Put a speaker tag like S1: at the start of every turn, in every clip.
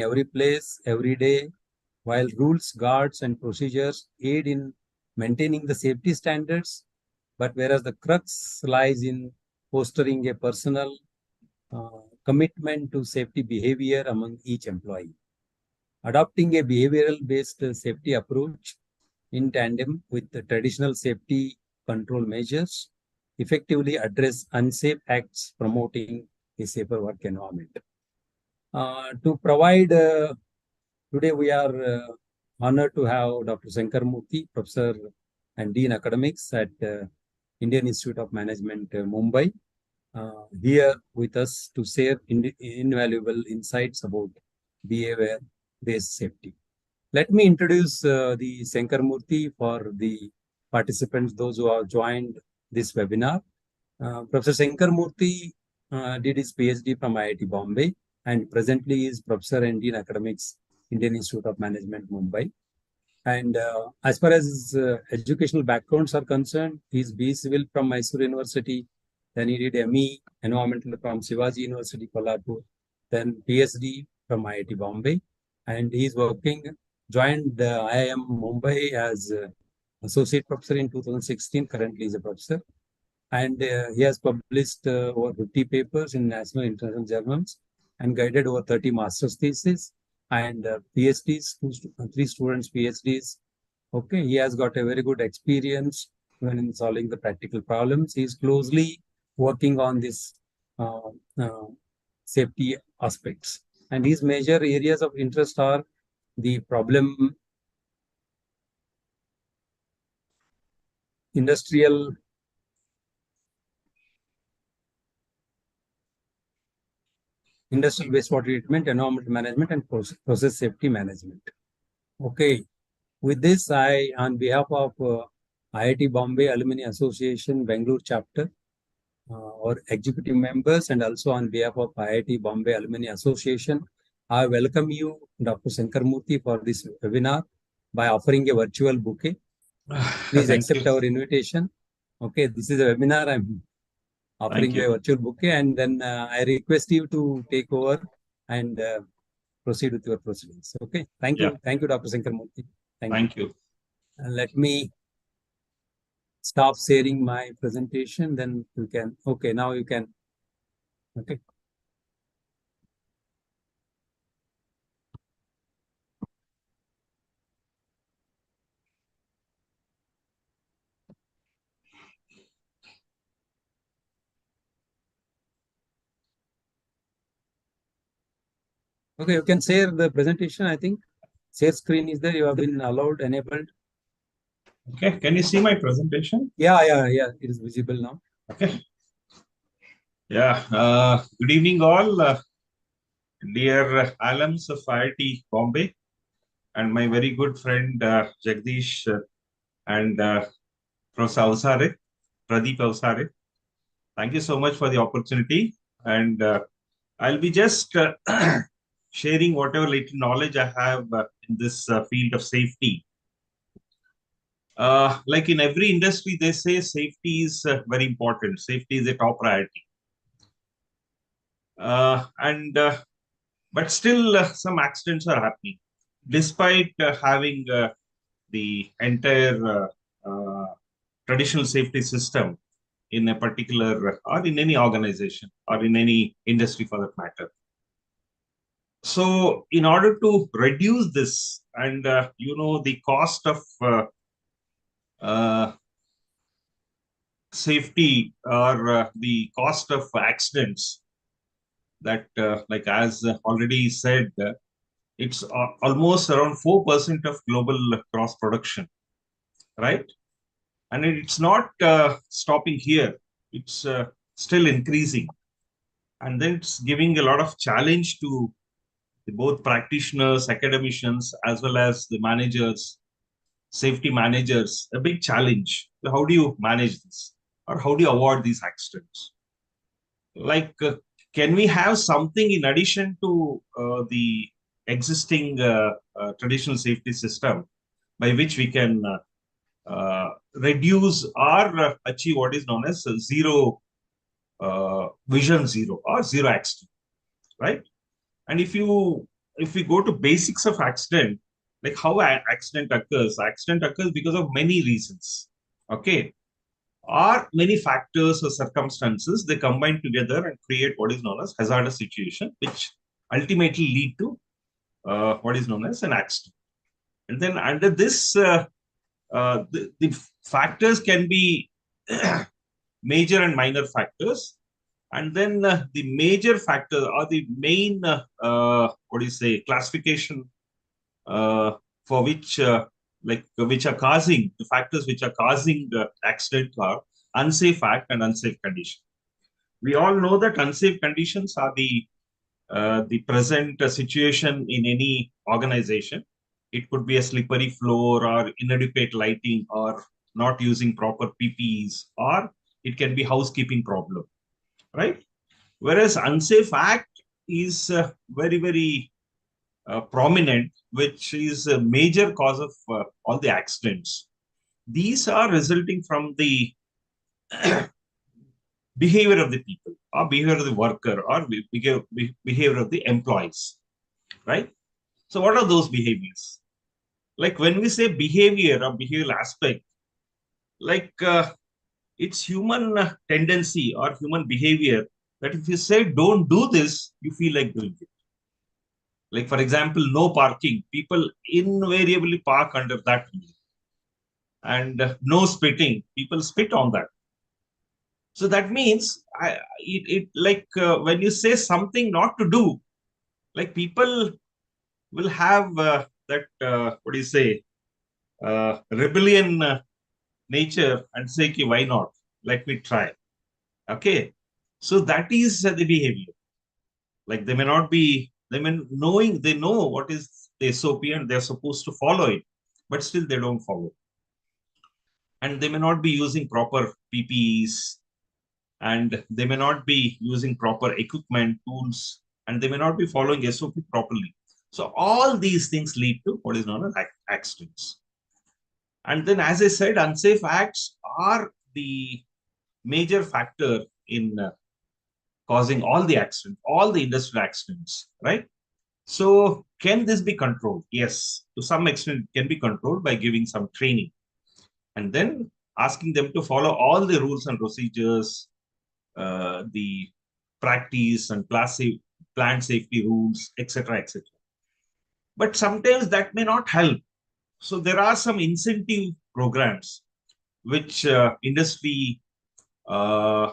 S1: every place, every day, while rules, guards, and procedures aid in maintaining the safety standards, but whereas the crux lies in fostering a personal commitment to safety behavior among each employee. Adopting a behavioral-based safety approach in tandem with the traditional safety control measures effectively address unsafe acts promoting a safer work environment. To provide, today we are honored to have Dr. Shankar Murthy, Professor and Dean Academics at Indian Institute of Management, Mumbai, here with us to share invaluable insights about behavior-based safety. Let me introduce the Shankar Murthy for the participants, those who have joined this webinar. Professor Shankar Murthy did his PhD from IIT Bombay and presently is Professor and Dean Academics, Indian Institute of Management, Mumbai. And as far as his educational backgrounds are concerned, he's B Civil from Mysore University. Then he did ME Environmental from Shivaji University, Kolhapur. Then PhD from IIT Bombay. And he's joined the IIM Mumbai as Associate Professor in 2016. Currently, he's a professor. And he has published over 50 papers in national and international journals and guided over 30 master's theses and PhDs, 3 students PhDs. Okay, he has got a very good experience when in solving the practical problems. He is closely working on this safety aspects. And his major areas of interest are the problem industrial wastewater treatment, environmental management, and process safety management. Okay, with this, I, on behalf of IIT Bombay Alumni Association, Bengaluru chapter, or executive members, and also on behalf of IIT Bombay Alumni Association, I welcome you, Dr. Shankar Murthy, for this webinar by offering a virtual bouquet. Please accept our invitation. Okay, this is a webinar. I'm offering you a virtual bouquet, and then I request you to take over and proceed with your proceedings. Okay, thank you. Thank you, Dr. Shankar Murthy. Thank you. Let me stop sharing my presentation, then you can, okay, now you can, okay. Okay, you can share the presentation, I think. Share screen is there, you have been allowed, enabled.
S2: Okay, can you see my presentation?
S1: Yeah, it is visible now.
S2: Okay. Yeah, good evening all, dear alums of IIT Bombay and my very good friend Jagdish and Professor Avsare, Pradeep Avsare. Thank you so much for the opportunity, and I'll be just sharing whatever little knowledge I have in this field of safety. Like in every industry, they say safety is very important. Safety is a top priority. But still some accidents are happening. Despite having the entire traditional safety system in a particular or in any organization or in any industry for that matter. So in order to reduce this and, the cost of safety or the cost of accidents that, like as already said, it's almost around 4% of global gross production, right? And it's not stopping here. It's still increasing. And then it's giving a lot of challenge to both practitioners, academicians, as well as the managers, safety managers, a big challenge. So how do you manage this? Or how do you avoid these accidents? Like, can we have something in addition to the existing traditional safety system by which we can reduce or achieve what is known as zero, vision zero or zero accident, right? And if you if we go to basics of accident, like how accident occurs because of many reasons. Okay. Or many factors or circumstances, they combine together and create what is known as hazardous situation, which ultimately lead to what is known as an accident. And then under this, the factors can be major and minor factors. And then the major factor or the main, what do you say, classification for which, which are causing the factors which are causing accident are unsafe act and unsafe condition. We all know that unsafe conditions are the present situation in any organization. It could be a slippery floor or inadequate lighting or not using proper PPEs, or it can be housekeeping problem, right? Whereas unsafe act is very, very prominent, which is a major cause of all the accidents. These are resulting from the behavior of the people, or behavior of the worker, or behavior of the employees, right? So, what are those behaviors? Like when we say behavior or behavioral aspect, like it's human tendency or human behavior that if you say don't do this, you feel like doing it. Like, for example, no parking, people invariably park under that rule. And no spitting, people spit on that. So that means it like when you say something not to do, like people will have that, what do you say, rebellion nature and say, okay, why not? Let me try. Okay. So that is the behavior. Like they may not be, they know what is the SOP and they're supposed to follow it, but still they don't follow. And they may not be using proper PPEs, and they may not be using proper equipment, tools, and they may not be following SOP properly. So all these things lead to what is known as accidents. And then, as I said, unsafe acts are the major factor in causing all the accidents, all the industrial accidents, right? So, can this be controlled? Yes, to some extent, it can be controlled by giving some training and then asking them to follow all the rules and procedures, the practice and plant safety rules, etc., etc. But sometimes that may not help. So there are some incentive programs which industry uh,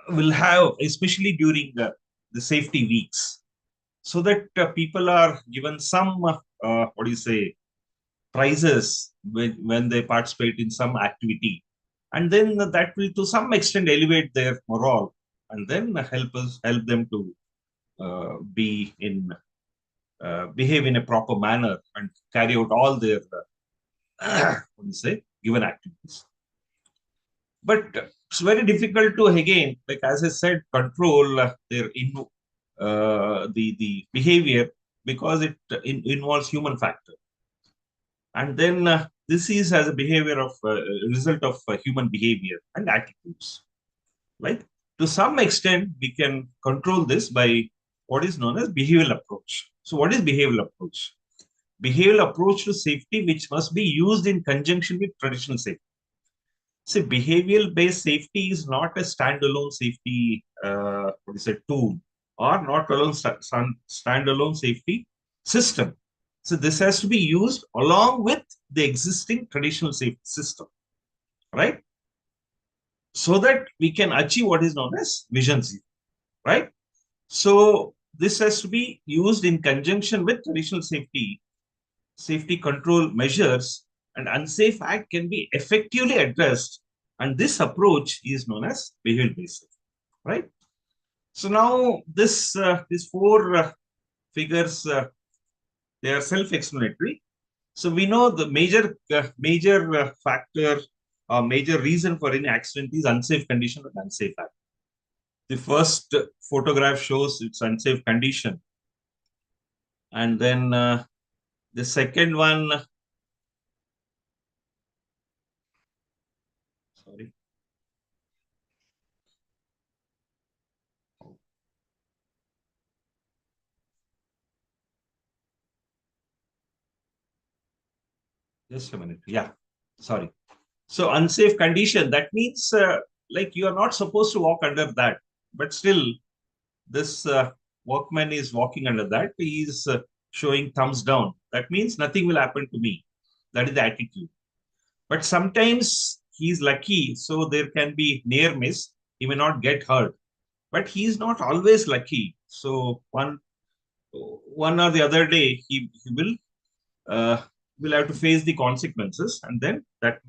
S2: will have, especially during the safety weeks, so that people are given some, what do you say, prizes when they participate in some activity. And then that will to some extent elevate their morale and then help them to be in behave in a proper manner and carry out all their what do you say, given activities. But it's very difficult to again, like as I said, control their the behavior because it involves human factor. And then this is as a behavior of result of human behavior and attitudes. Like to some extent, we can control this by what is known as behavioral approach. So, what is behavioral approach? Behavioral approach to safety, which must be used in conjunction with traditional safety. See, behavioral based safety is not a standalone safety what is it, tool or not alone standalone safety system. So this has to be used along with the existing traditional safety system, right? So that we can achieve what is known as vision zero, right? So this has to be used in conjunction with traditional safety control measures, and unsafe act can be effectively addressed. And this approach is known as behavioral based, right? So now these four figures they are self-explanatory. So we know the major factor or major reason for any accident is unsafe condition and unsafe act. The first photograph shows it's unsafe condition, and then the second one, sorry, Just a minute. Yeah, sorry. So unsafe condition, that means like you are not supposed to walk under that, but still this workman is walking under that. He is showing thumbs down. That means nothing will happen to me. That is the attitude. But sometimes he's lucky, so there can be near miss. He may not get hurt, but he's not always lucky. So one or the other day uh, will have to face the consequences, and then that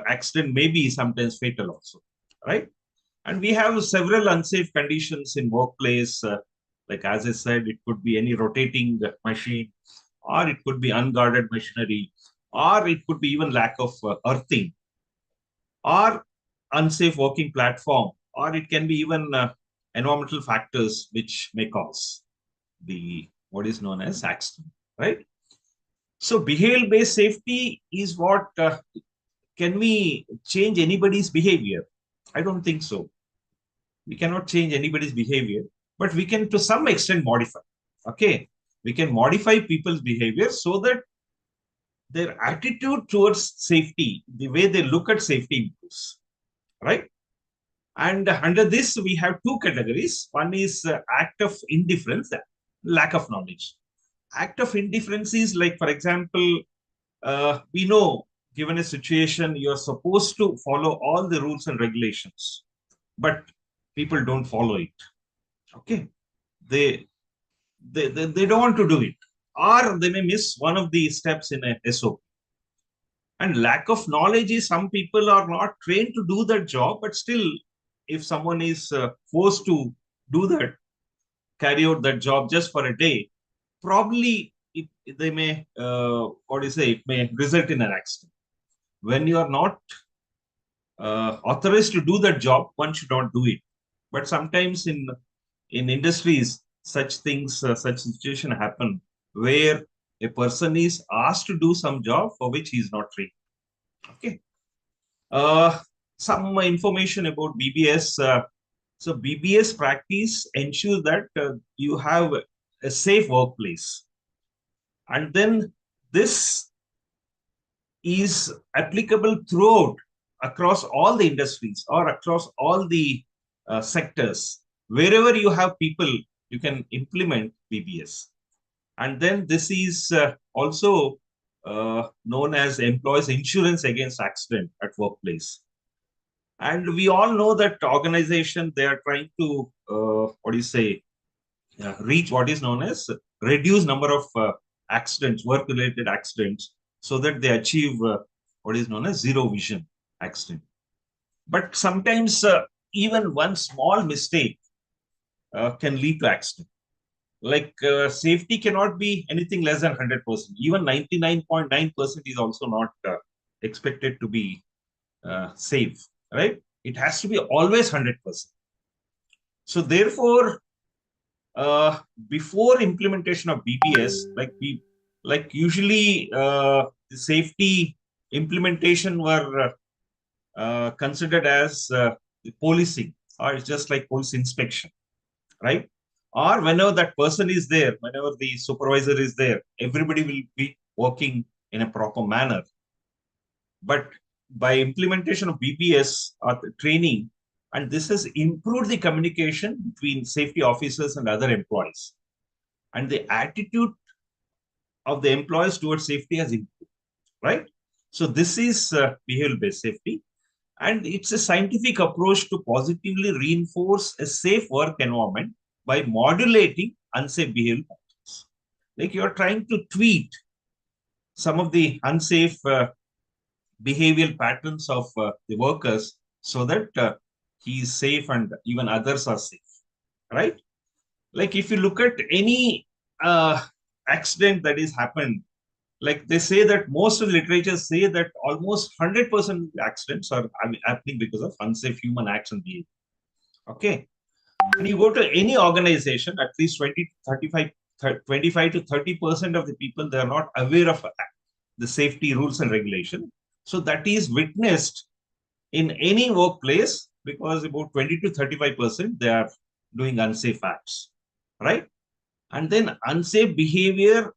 S2: accident may be sometimes fatal also, right? And we have several unsafe conditions in workplace. Like as I said, it could be any rotating machine, or it could be unguarded machinery, or it could be even lack of earthing, or unsafe working platform, or it can be even environmental factors which may cause the what is known as accident, right? So behavioral based safety is what can we change anybody's behavior? I don't think so. We cannot change anybody's behavior, but we can to some extent modify. Okay, we can modify people's behavior so that their attitude towards safety, the way they look at safety improves, right? And under this, we have two categories. One is act of indifference, lack of knowledge. Act of indifference is like, for example, we know given a situation, you're supposed to follow all the rules and regulations, but people don't follow it. Okay. They, they don't want to do it, or they may miss one of the steps in a SOP. And lack of knowledge is some people are not trained to do that job, but still, if someone is forced to do that, carry out that job just for a day, probably they may, what do you say, it may result in an accident. When you are not authorized to do that job, one should not do it. But sometimes in industries, such things, such situation happen where a person is asked to do some job for which he is not trained. Okay. Uh, some information about BBS. So BBS practice ensures that you have a safe workplace, and then this is applicable throughout across all the industries or across all the sectors. Wherever you have people, you can implement BBS. And then this is also known as employees insurance against accident at workplace. And we all know that organization, they are trying to, what do you say, reach what is known as reduce number of accidents, work related accidents, so that they achieve what is known as zero vision accident. But sometimes even one small mistake can lead to accident. Like safety cannot be anything less than 100%. Even 99.9% is also not expected to be safe, right? It has to be always 100%. So therefore, uh, before implementation of BBS, like usually the safety implementation were considered as the policing, or it's just like police inspection, right? Or whenever that person is there, whenever the supervisor is there, everybody will be working in a proper manner. But by implementation of BBS or training, and this has improved the communication between safety officers and other employees, and the attitude of the employees towards safety has improved, right? So this is behavioral-based safety, and it's a scientific approach to positively reinforce a safe work environment by modulating unsafe behavior patterns. Like you're trying to tweak some of the unsafe behavioral patterns of the workers so that he is safe and even others are safe, right? Like if you look at any accident that is happened, like they say that most of the literature say that almost 100% of accidents are happening because of unsafe human acts and behavior. Okay. And you go to any organization, at least 20 to 35, 25 to 30% of the people, they are not aware of the safety rules and regulation. So that is witnessed in any workplace because about 20 to 35% they are doing unsafe acts, right? And then unsafe behavior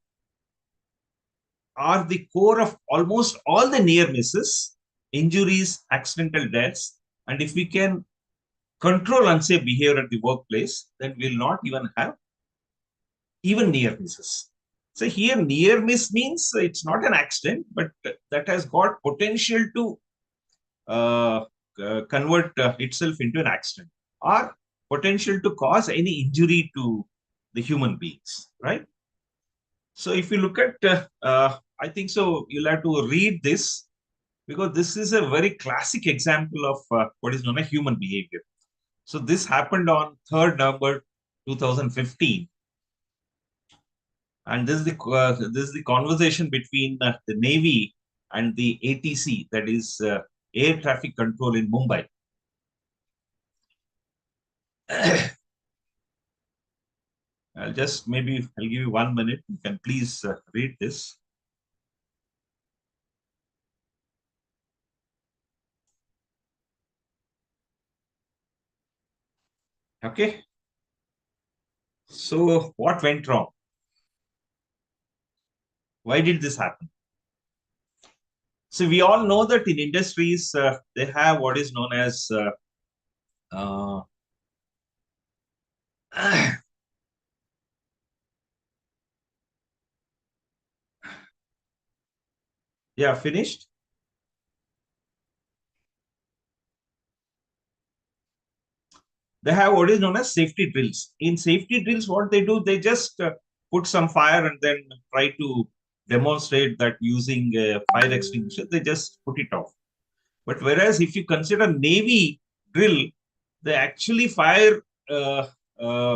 S2: are the core of almost all the near misses, injuries, accidental deaths. And if we can control unsafe behavior at the workplace, then we'll not even have even near misses. So here near miss means it's not an accident, but that has got potential to uh, convert itself into an accident or potential to cause any injury to the human beings, right? So if you look at, I think so, you'll have to read this because this is a very classic example of what is known as human behavior. So this happened on 3rd November 2015. And this is the conversation between the Navy and the ATC, that is air traffic control in Mumbai. I'll give you 1 minute. You can please read this. Okay. So what went wrong? Why did this happen? So we all know that in industries, they have what is known as uh, yeah, finished. They have what is known as safety drills. In safety drills, what they do, they just put some fire and then try to demonstrate that using a fire extinguisher, they just put it off. But whereas if you consider Navy drill, they actually fire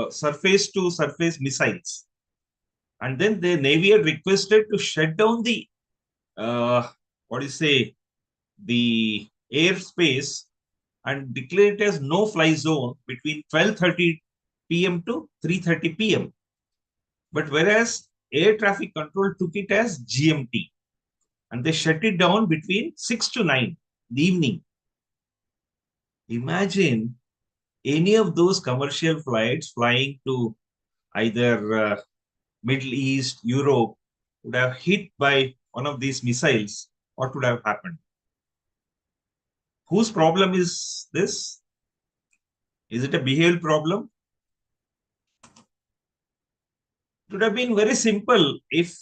S2: surface to surface missiles. And then the Navy had requested to shut down the, what do you say, the airspace and declare it as no-fly zone between 12:30 p.m. to 3:30 p.m. But whereas air traffic control took it as GMT and they shut it down between 6 to 9 in the evening. Imagine any of those commercial flights flying to either Middle East, Europe would have hit by one of these missiles. What would have happened? Whose problem is this? Is it a behavioral problem? It would have been very simple if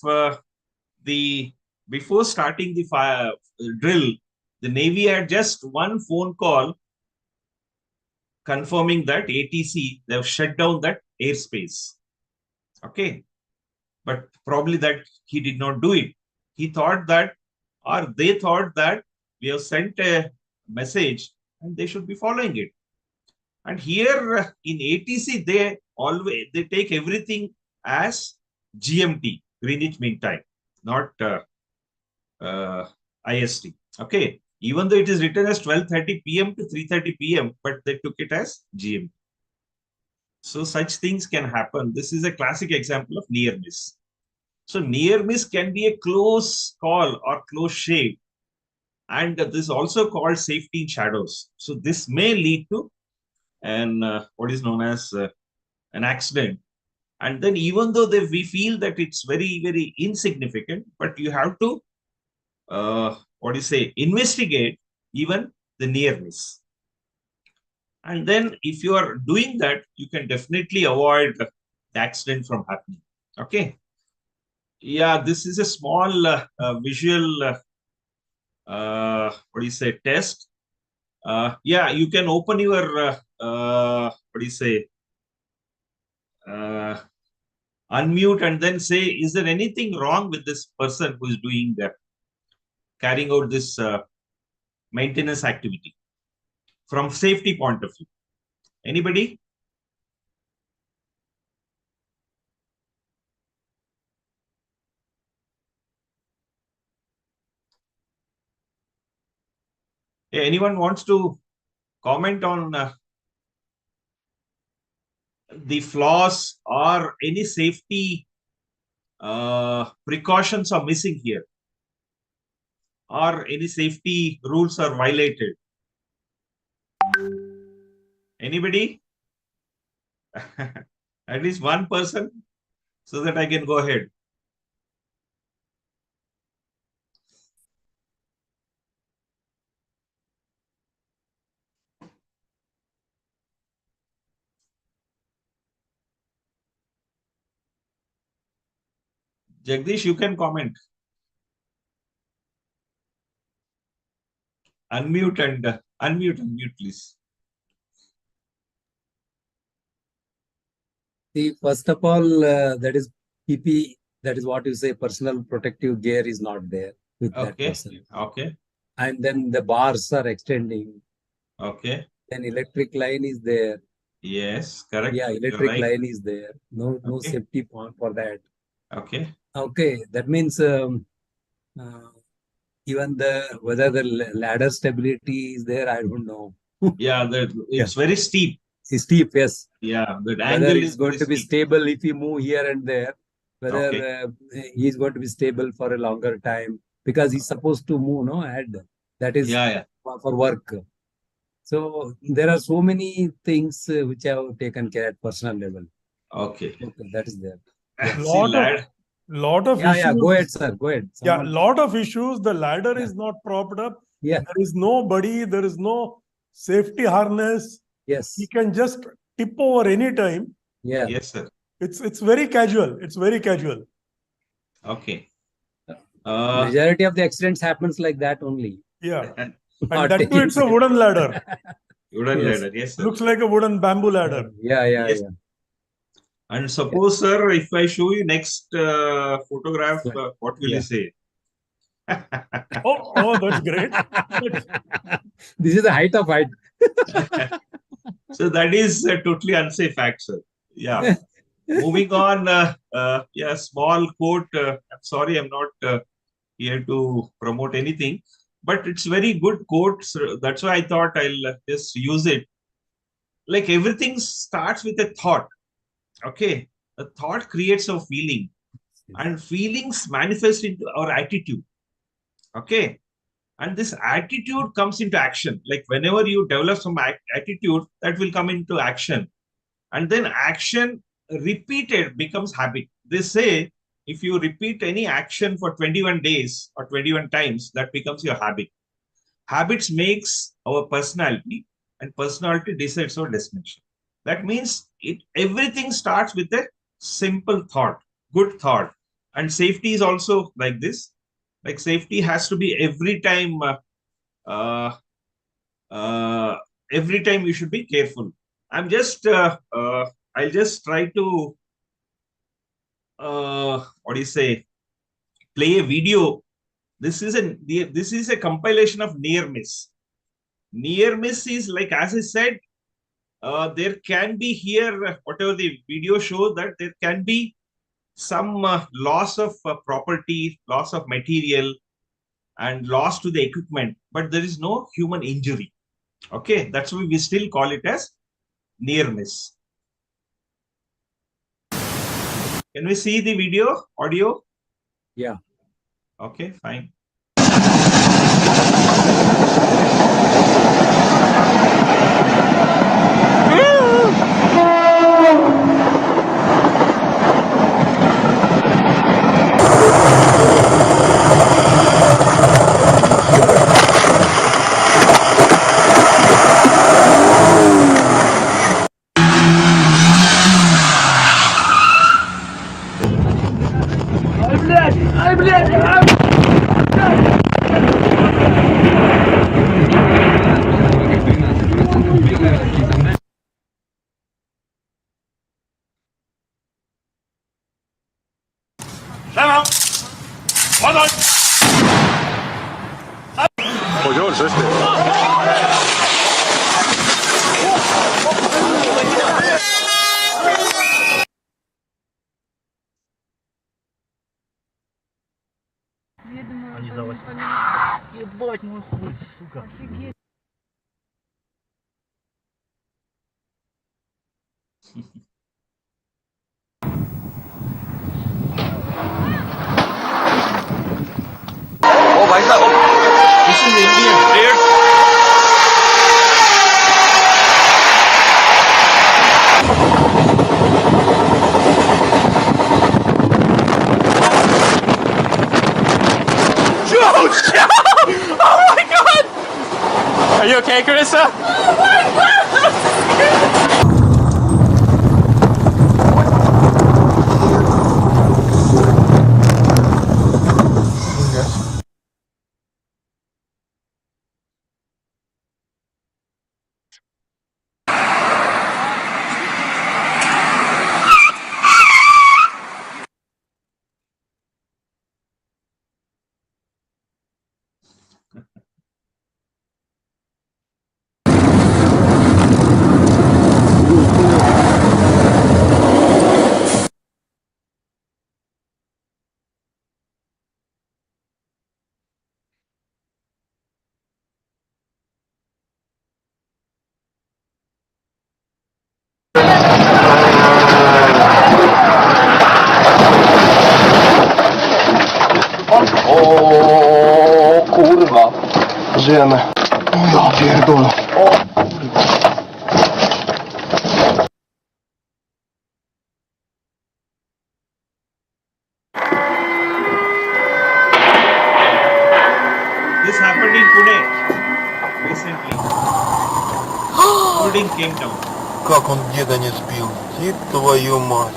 S2: the before starting the fire drill, the Navy had just one phone call confirming that ATC they have shut down that airspace. Okay, but probably that he did not do it. He thought that, or they thought that we have sent a message and they should be following it. And here in ATC, they take everything as GMT, Greenwich Mean Time, not IST. Okay, even though it is written as 12:30 p.m. to 3:30 p.m., but they took it as GMT. So such things can happen. This is a classic example of near miss. So near miss can be a close call or close shave, and this is also called safety in shadows. So this may lead to an what is known as an accident. And then even though we feel that it's very insignificant, but you have to what do you say, investigate even the near miss. And then if you are doing that, you can definitely avoid the accident from happening. Okay. Yeah, this is a small visual, what do you say, test. Yeah, you can open your, what do you say, uh, unmute and then say, is there anything wrong with this person who is doing carrying out this maintenance activity from safety point of view? Anybody? Yeah, anyone wants to comment on the flaws or any safety precautions are missing here, or any safety rules are violated? Anybody? At least one person, so that I can go ahead. Jagdish, you can comment. Unmute, please.
S1: See, first of all, that is PP, that is what you say, personal protective gear is not there with that
S2: Okay.
S1: person.
S2: Okay.
S1: And then the bars are extending.
S2: Okay.
S1: Then electric line is there.
S2: Yes, correct.
S1: Yeah,
S2: You're
S1: electric
S2: right.
S1: line is there. No
S2: Okay.
S1: safety for that.
S2: Okay.
S1: Okay, that means even whether the ladder stability is there, I don't know.
S2: Yeah, it's very steep.
S1: It's steep, yes.
S2: Yeah, that
S1: Whether
S2: angle
S1: it's
S2: is
S1: going
S2: very
S1: to be
S2: steep.
S1: stable if you move here and there, whether
S2: Okay.
S1: he's going to be stable for a longer time, because he's supposed to move, no, add. That is
S2: Yeah.
S1: for work. So there are so many things which I have taken care at personal level.
S2: Okay.
S1: Okay, that is there.
S2: Yeah.
S3: Lot of issues.
S1: Yeah, go ahead, sir. Go ahead.
S3: Lot of issues. The ladder is not propped up.
S1: Yeah.
S3: There is nobody. There is no safety harness.
S1: Yes.
S3: He can just tip over any time.
S1: Yeah.
S2: Yes, sir.
S3: It's very casual. It's very casual.
S2: Okay.
S1: Majority of the accidents happens like that only.
S3: Yeah. And that too, it's a wooden ladder.
S2: Wooden ladder, yes, sir.
S3: Looks like a wooden bamboo ladder.
S1: Yeah.
S2: And suppose, sir, if I show you next photograph, what will you say?
S3: Oh, that's great.
S1: This is the height of height.
S2: So that is a totally unsafe act, sir. Yeah. Moving on, small quote. I'm sorry, I'm not here to promote anything, but it's very good quote. So that's why I thought I'll just use it. Like everything starts with a thought. Okay. A thought creates a feeling, and feelings manifest into our attitude. Okay. And this attitude comes into action. Like whenever you develop some attitude, that will come into action. And then action repeated becomes habit. They say if you repeat any action for 21 days or 21 times, that becomes your habit. Habits makes our personality, and personality decides our destination. That means everything starts with a simple thought, good thought. And safety is also like this. Like safety has to be every time you should be careful. I'm just I'll just try to play a video. This is a compilation of near miss. Near miss is like, as I said, there can be here, whatever the video shows, that there can be some loss of property, loss of material, and loss to the equipment, but there is no human injury. Okay, that's why we still call it as near miss. Can we see the video, audio?
S1: Yeah.
S2: Okay, fine.
S4: Polloso este.
S5: Ебать мой хуй, сука. Офигеть.
S4: Oh भाई साहब,
S2: This is Indian.
S4: Oh my god! Are you okay, Carissa? Oh my god!
S6: O kurwa. Żyjemy. O ja pierdolę. O.
S2: This happened in Pune recently. Building came down.
S6: Как он деда не сбил? Ты твою мать.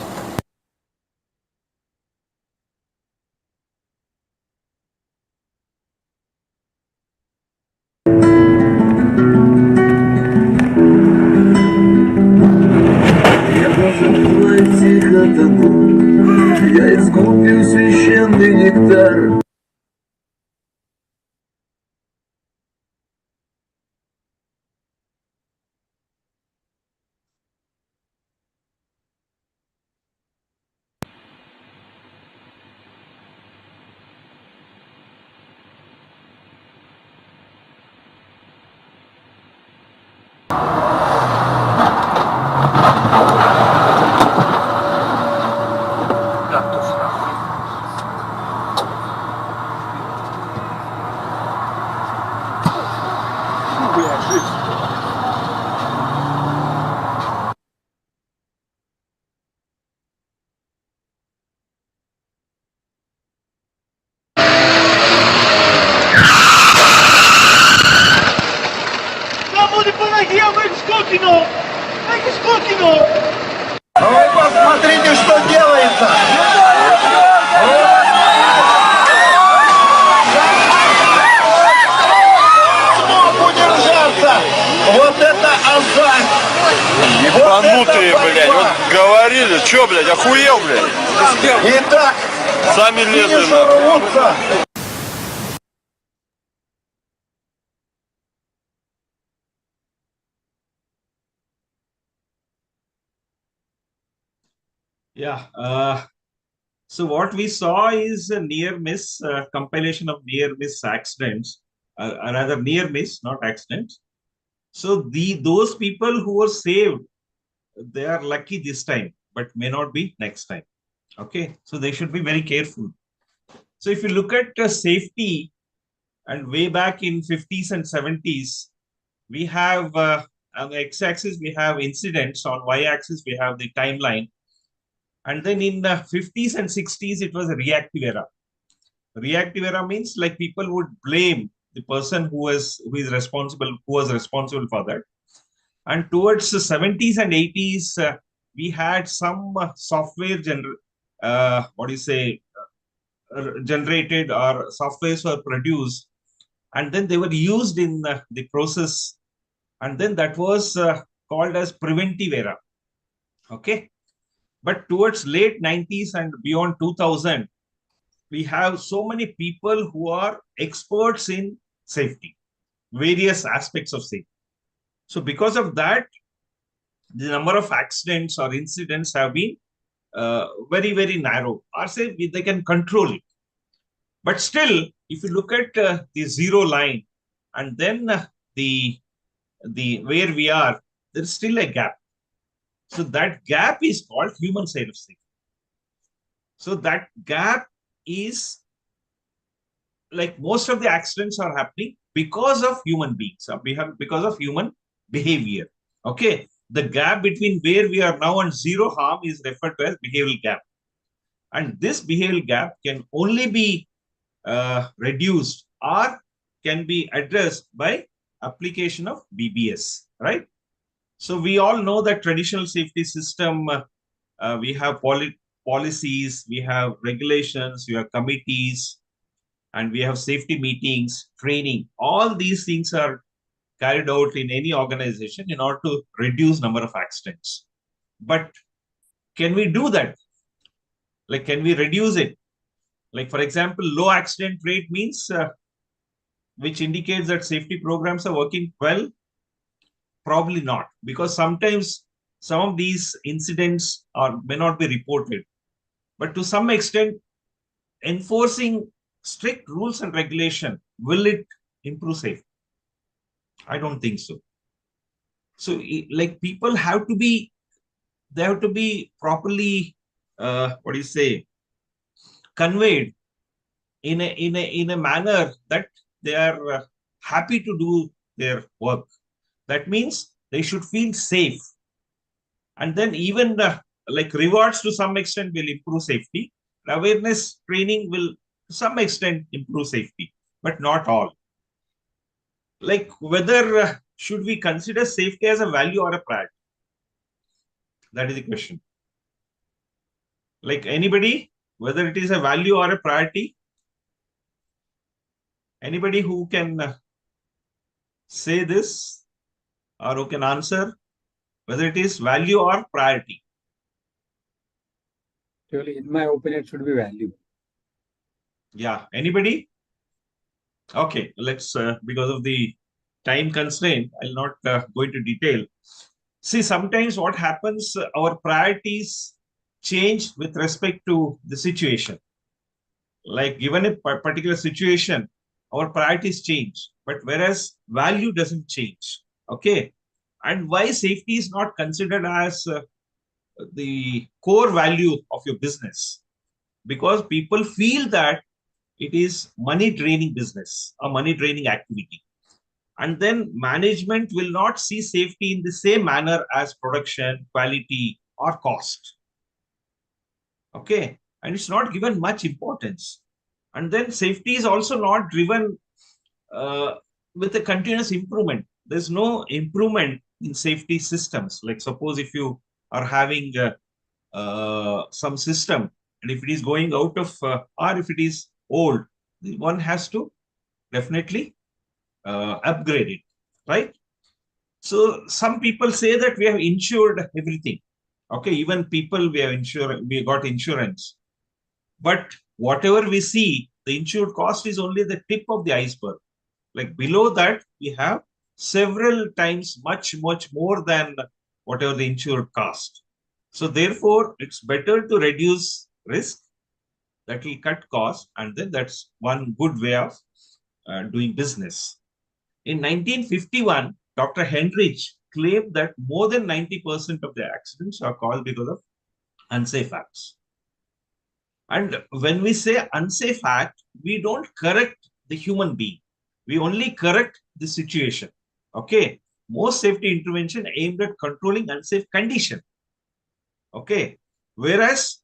S7: Я должен найти катагу, я искупил священный нектар.
S6: Вы посмотрите, что делается! Смог удержаться! Вот это азарт!
S8: Ебанутые, блядь, вот говорили, чё, блядь, охуел, блядь?
S6: Итак,
S8: Сами лезли
S6: финишу
S8: на.
S6: рвутся!
S2: Yeah. So what we saw is a near miss, compilation of near miss accidents, rather near miss, not accidents. So those people who were saved, they are lucky this time, but may not be next time. Okay, so they should be very careful. So if you look at safety, and way back in 50s and 70s, we have on the x-axis we have incidents, on y-axis we have the timeline. And then in the 50s and 60s, it was a reactive era. Reactive era means like people would blame the person who was responsible for that. And towards the 70s and 80s, we had some software generated or softwares were produced, and then they were used in the process, and then that was called as preventive era. Okay. But towards late 90s and beyond 2000, we have so many people who are experts in safety, various aspects of safety. So because of that, the number of accidents or incidents have been very, very narrow, or say they can control it. But still, if you look at the zero line and then the where we are, there's still a gap. So that gap is called human side of safety. So that gap is like most of the accidents are happening because of human beings, because of human behavior. Okay. The gap between where we are now and zero harm is referred to as behavioral gap. And this behavioral gap can only be reduced or can be addressed by application of BBS, right? So we all know that traditional safety system, we have policies, we have regulations, we have committees, and we have safety meetings, training. All these things are carried out in any organization in order to reduce number of accidents. But can we do that? Like, can we reduce it? Like, for example, low accident rate means which indicates that safety programs are working well? Probably not, because sometimes some of these incidents may not be reported. But to some extent, enforcing strict rules and regulation, will it improve safety? I don't think so. So, like, people have to be, they have to be properly, conveyed in a manner that they are happy to do their work. That means they should feel safe, and then even like rewards to some extent will improve safety. Awareness training will to some extent improve safety, but not all. Like, whether should we consider safety as a value or a priority? That is the question. Like, anybody, whether it is a value or a priority? Anybody who can say this, or who can answer whether it is value or priority?
S1: Actually, in my opinion, it should be value.
S2: Yeah, anybody? Okay, let's, because of the time constraint, I'll not go into detail. See, sometimes what happens, our priorities change with respect to the situation. Like, given a particular situation, our priorities change, but whereas value doesn't change. Okay. And why safety is not considered as the core value of your business? Because people feel that it is money draining business or money draining activity. And then management will not see safety in the same manner as production, quality, or cost. Okay. And it's not given much importance. And then safety is also not driven with a continuous improvement. There's no improvement in safety systems. Like, suppose if you are having some system, and if it is going out of, or if it is old, one has to definitely upgrade it, right? So some people say that we have insured everything. Okay, even people, we got insurance. But whatever we see, the insured cost is only the tip of the iceberg. Like, below that, we have several times much more than whatever the insured cost. So therefore, it's better to reduce risk. That will cut cost, and then that's one good way of doing business. In 1951, Dr. Hendrich claimed that more than 90% of the accidents are caused because of unsafe acts. And when we say unsafe act, we don't correct the human being. We only correct the situation. Okay. Most safety intervention aimed at controlling unsafe condition. Okay. Whereas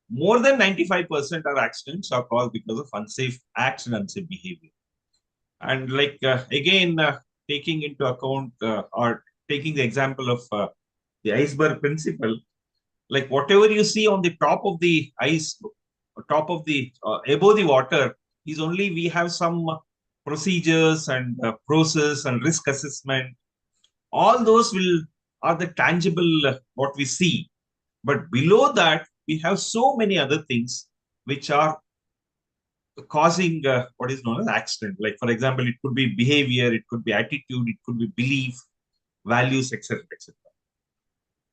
S2: more than 95% of accidents are caused because of unsafe acts and unsafe behavior. And like, again, taking into account or taking the example of the iceberg principle, like whatever you see on the top of the ice, top of the above the water, is only we have some procedures and process and risk assessment. All those are the tangible what we see. But below that, we have so many other things which are causing what is known as accident. Like, for example, it could be behavior, it could be attitude, it could be belief, values, etc., etc.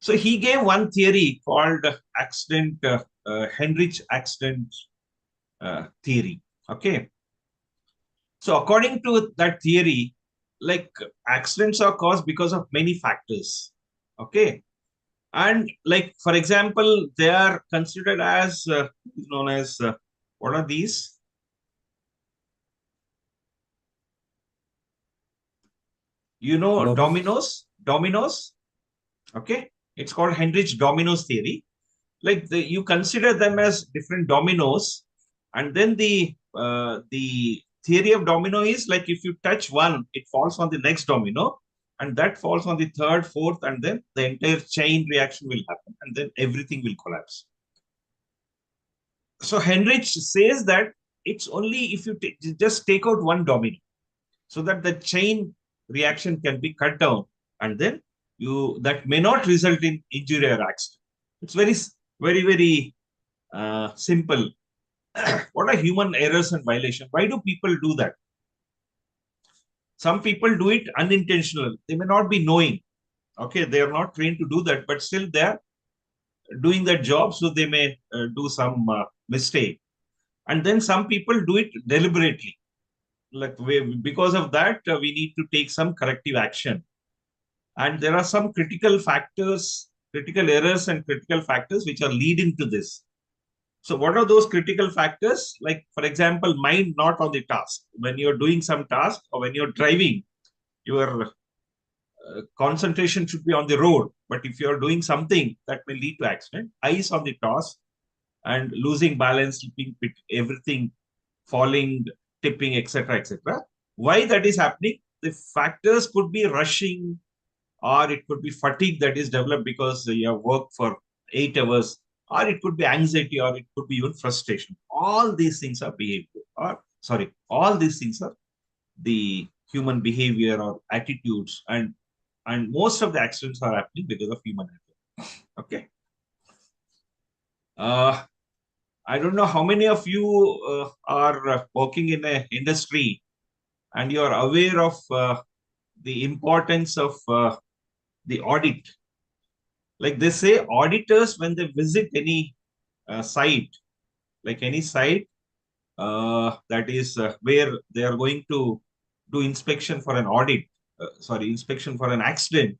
S2: So he gave one theory called accident, Hendrich accident theory. Okay. So according to that theory, like, accidents are caused because of many factors. Okay. And like, for example, they are considered as known as what are these? Dominoes. Okay. It's called Hendrich dominoes theory. Like, you consider them as different dominoes, and then the theory of domino is like, if you touch one, it falls on the next domino, and that falls on the third, fourth, and then the entire chain reaction will happen, and then everything will collapse. So Hendrich says that it's only if you just take out one domino, so that the chain reaction can be cut down, and then that may not result in injury or accident. It's very simple. What are human errors and violation? Why do people do that? Some people do it unintentional. They may not be knowing. Okay, they are not trained to do that, but still they are doing that job, so they may do some mistake. And then some people do it deliberately. Like because of that, we need to take some corrective action. And there are some critical factors, critical errors and critical factors which are leading to this. So what are those critical factors? Like, for example, mind not on the task. When you're doing some task or when you're driving, your concentration should be on the road. But if you're doing something that may lead to accident, eyes on the task and losing balance, slipping, everything, falling, tipping, etc., etc. Why that is happening? The factors could be rushing, or it could be fatigue that is developed because you have worked for 8 hours, or it could be anxiety, or it could be even frustration. All these things are behavior, or sorry, all these things are the human behavior or attitudes, and most of the accidents are happening because of human error. Okay. I don't know how many of you are working in an industry and you are aware of the importance of the audit. Like they say, auditors, when they visit any site, like any site that is where they are going to do inspection for an audit, inspection for an accident,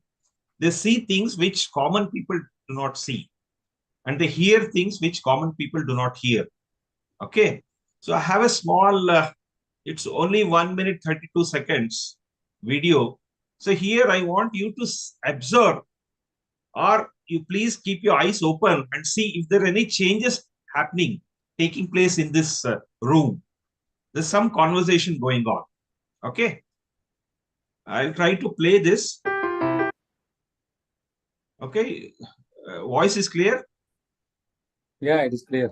S2: they see things which common people do not see. And they hear things which common people do not hear. Okay. So I have a small, it's only 1 minute, 32 seconds video. So here I want you to observe, or you please keep your eyes open and see if there are any changes happening, taking place in this room. There's some conversation going on. Okay. I'll try to play this. Okay. Voice is clear?
S1: Yeah, it is clear.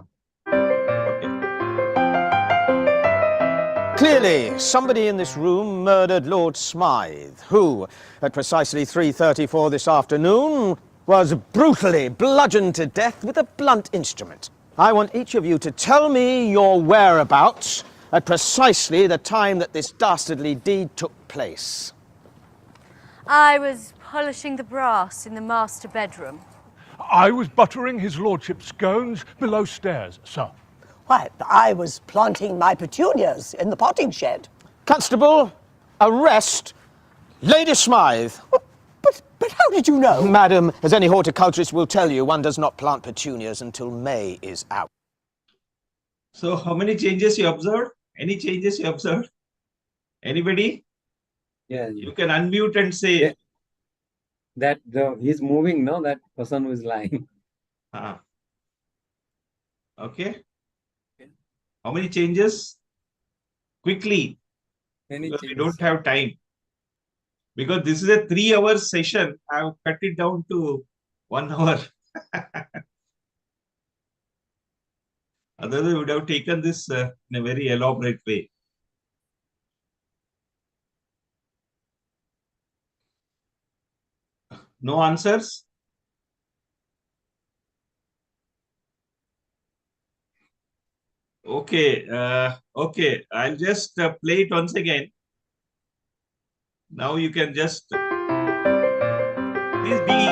S9: Clearly, somebody in this room murdered Lord Smythe, who, at precisely 3:34 this afternoon, was brutally bludgeoned to death with a blunt instrument. I want each of you to tell me your whereabouts at precisely the time that this dastardly deed took place.
S10: I was polishing the brass in the master bedroom.
S3: I was buttering his lordship's scones below stairs, sir.
S11: Why, I was planting my petunias in the potting shed.
S9: Constable, arrest Lady Smythe.
S11: But how did you know?
S9: Madam, as any horticulturist will tell you, one does not plant petunias until May is out.
S2: So how many changes you observed? Any changes you observed? Anybody?
S1: Yeah.
S2: You can unmute and say.
S1: Yeah. That he's moving, no? That person who is lying.
S2: Okay. How many changes? Quickly. We don't have time. Because this is a 3-hour session, I've cut it down to 1 hour. Otherwise, we would have taken this in a very elaborate way. No answers? Okay, okay. I'll just play it once again. Now you can just please be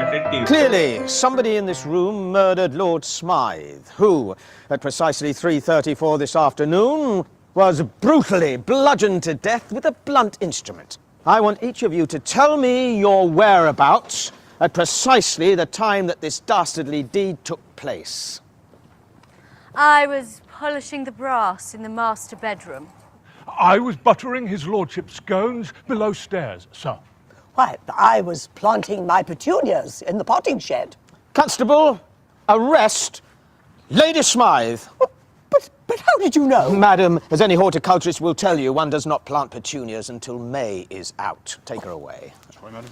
S2: attentive.
S9: Clearly, somebody in this room murdered Lord Smythe, who, at precisely 3:34 this afternoon, was brutally bludgeoned to death with a blunt instrument. I want each of you to tell me your whereabouts at precisely the time that this dastardly deed took place.
S10: I was polishing the brass in the master bedroom.
S3: I was buttering his lordship's scones below stairs, sir.
S11: Why, I was planting my petunias in the potting shed.
S9: Constable, arrest Lady Smythe.
S11: But how did you know?
S9: Madam, as any horticulturist will tell you, one does not plant petunias until May is out. Take her away.
S8: Sorry, madam.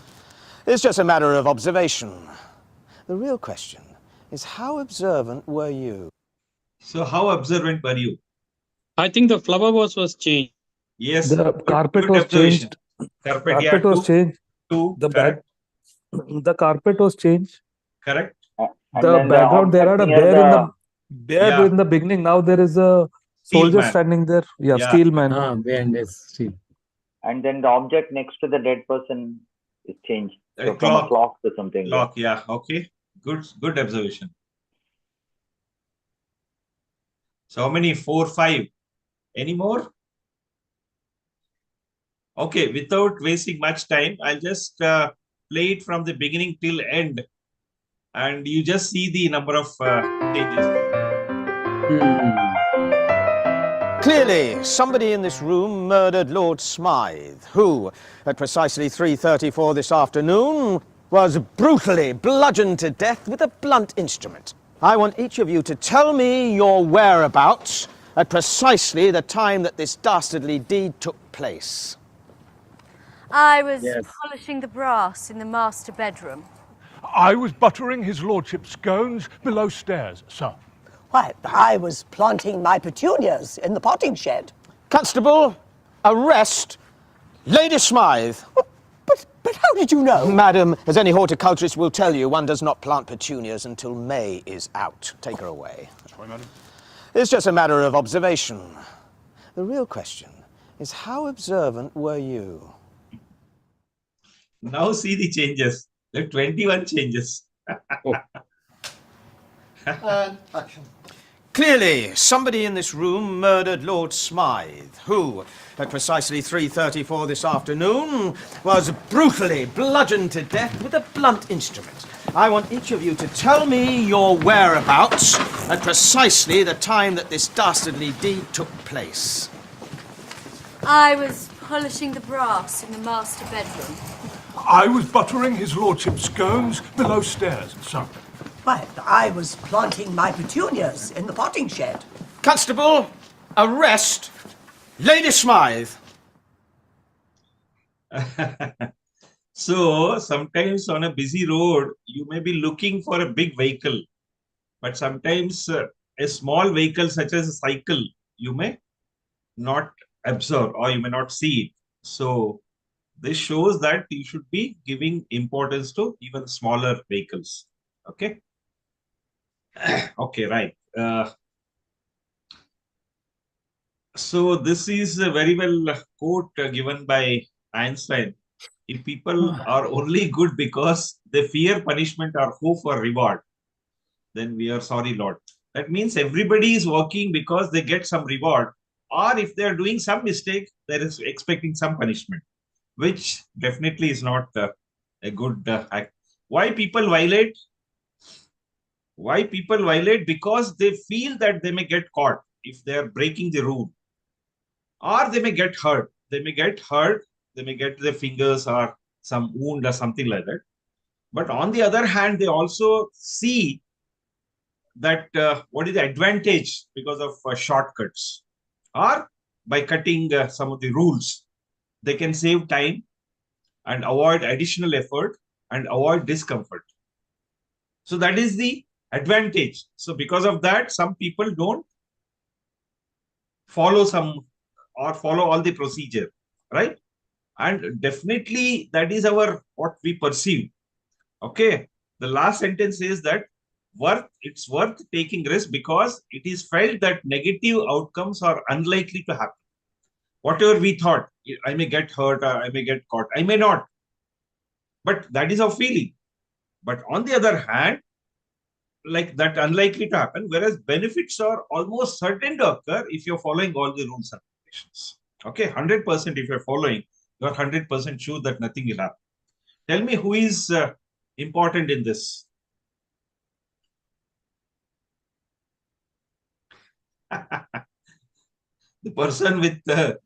S9: It's just a matter of observation. The real question is, how observant were you?
S2: So how observant were you?
S12: I think the flower vase was changed.
S2: Yes.
S13: The carpet was changed.
S2: Carpet
S13: was changed. The carpet was changed.
S2: Correct.
S13: The background, there are a bear in the beginning. Now there is a soldier
S2: man.
S13: standing there. Yeah,
S2: Yeah.
S13: steel man.
S1: Behind this steel.
S14: and then the object next to the dead person is changed.
S2: A
S14: So from a
S2: clock.
S14: clock to something.
S2: Clock, yeah. Okay. Good observation. So how many? 4, 5. Any more? Okay, without wasting much time, I'll just play it from the beginning till end, and you just see the number of changes.
S9: Clearly, somebody in this room murdered Lord Smythe, who, at precisely 3:34 this afternoon, was brutally bludgeoned to death with a blunt instrument. I want each of you to tell me your whereabouts at precisely the time that this dastardly deed took place.
S10: I was polishing the brass in the master bedroom.
S3: I was buttering his lordship's scones below stairs, sir.
S11: Why, I was planting my petunias in the potting shed.
S9: Constable, arrest Lady Smythe.
S11: But how did you know?
S9: Madam, as any horticulturist will tell you, one does not plant petunias until May is out. Take her away.
S3: Sorry, madam.
S9: It's just a matter of observation. The real question is, how observant were you?
S2: Now see the changes. There are 21 changes.
S9: And action. Clearly, somebody in this room murdered Lord Smythe, who, at precisely 3:34 this afternoon, was brutally bludgeoned to death with a blunt instrument. I want each of you to tell me your whereabouts at precisely the time that this dastardly deed took place.
S10: I was polishing the brass in the master bedroom.
S3: I was buttering his lordship's scones below stairs, sir.
S11: Why, I was planting my petunias in the potting shed.
S9: Constable, arrest Lady Smythe.
S2: So sometimes on a busy road, you may be looking for a big vehicle, but sometimes a small vehicle such as a cycle, you may not observe or you may not see it. So this shows that you should be giving importance to even smaller vehicles. Okay. Okay, right. So this is a very well quote given by Einstein. If people are only good because they fear punishment or hope for reward, then we are sorry, Lord. That means everybody is working because they get some reward, or if they are doing some mistake, they are expecting some punishment, which definitely is not a good act. Why people violate? Why people violate? Because they feel that they may get caught if they are breaking the rule, or they may get hurt. They may get hurt. They may get their fingers or some wound or something like that. But on the other hand, they also see that what is the advantage because of shortcuts, or by cutting some of the rules, they can save time and avoid additional effort and avoid discomfort. So that is the advantage. So because of that, some people don't follow follow all the procedure, right? And definitely that is what we perceive. Okay. The last sentence is that it's worth taking risk because it is felt that negative outcomes are unlikely to happen. Whatever we thought, I may get hurt or I may get caught, I may not. But that is our feeling. But on the other hand, like that unlikely to happen, whereas benefits are almost certain to occur if you're following all the rules and regulations. Okay, 100% if you're following, you're 100% sure that nothing will happen. Tell me who is important in this. The person with the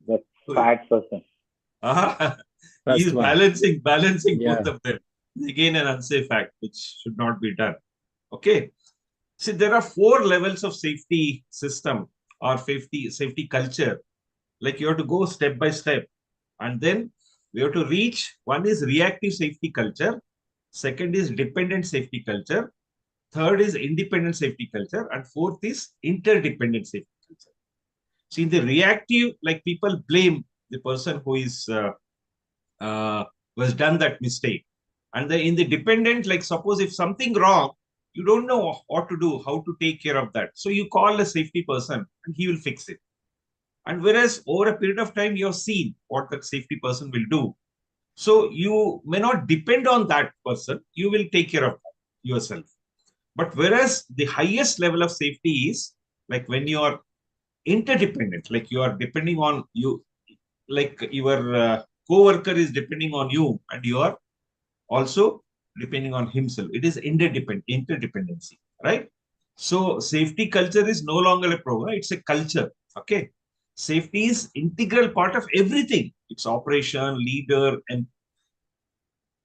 S14: fat person.
S2: He is balancing both of them. Again, an unsafe act which should not be done. Okay. See, there are 4 levels of safety system or safety culture. Like you have to go step by step, and then we have to reach. One is reactive safety culture. Second is dependent safety culture. Third is independent safety culture, and fourth is interdependent safety culture. See, in the reactive, like people blame the person who is has done that mistake, and in the dependent, like suppose if something wrong, you don't know what to do, how to take care of that. So you call a safety person and he will fix it. And whereas over a period of time, you have seen what that safety person will do. So you may not depend on that person. You will take care of that yourself. But whereas the highest level of safety is like when you are interdependent, like you are depending on you, like your co-worker is depending on you and you are also depending on himself. It is interdependency, right? So safety culture is no longer a program, it's a culture. Okay. Safety is integral part of everything. It's operation, leader, and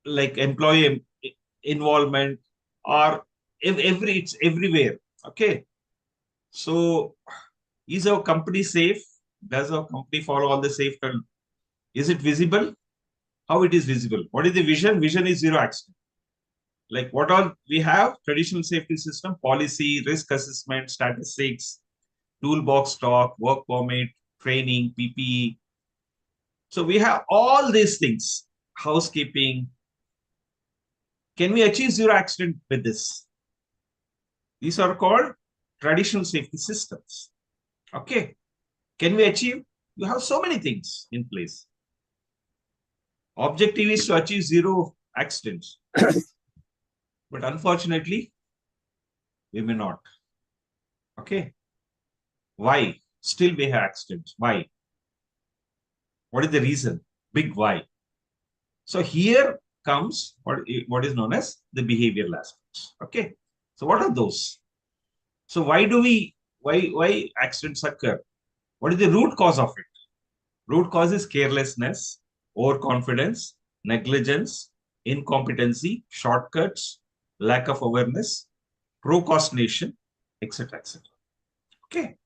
S2: like employee involvement, or it's everywhere. Okay. So is our company safe? Does our company follow all the safety? Is it visible? How it is visible? What is the vision? Vision is zero accident. Like what all we have: traditional safety system, policy, risk assessment, statistics, toolbox talk, work permit, training, PPE. So we have all these things, housekeeping. Can we achieve zero accident with this? These are called traditional safety systems. Okay. Can we achieve? You have so many things in place. Objective is to achieve zero accidents. But unfortunately, we may not. Okay. Why? Still we have accidents. Why? What is the reason? Big why. So here comes what is known as the behavioral aspects. Okay. So what are those? So why accidents occur? What is the root cause of it? Root cause is carelessness, overconfidence, negligence, incompetency, shortcuts, lack of awareness, procrastination, etc., etc. Okay.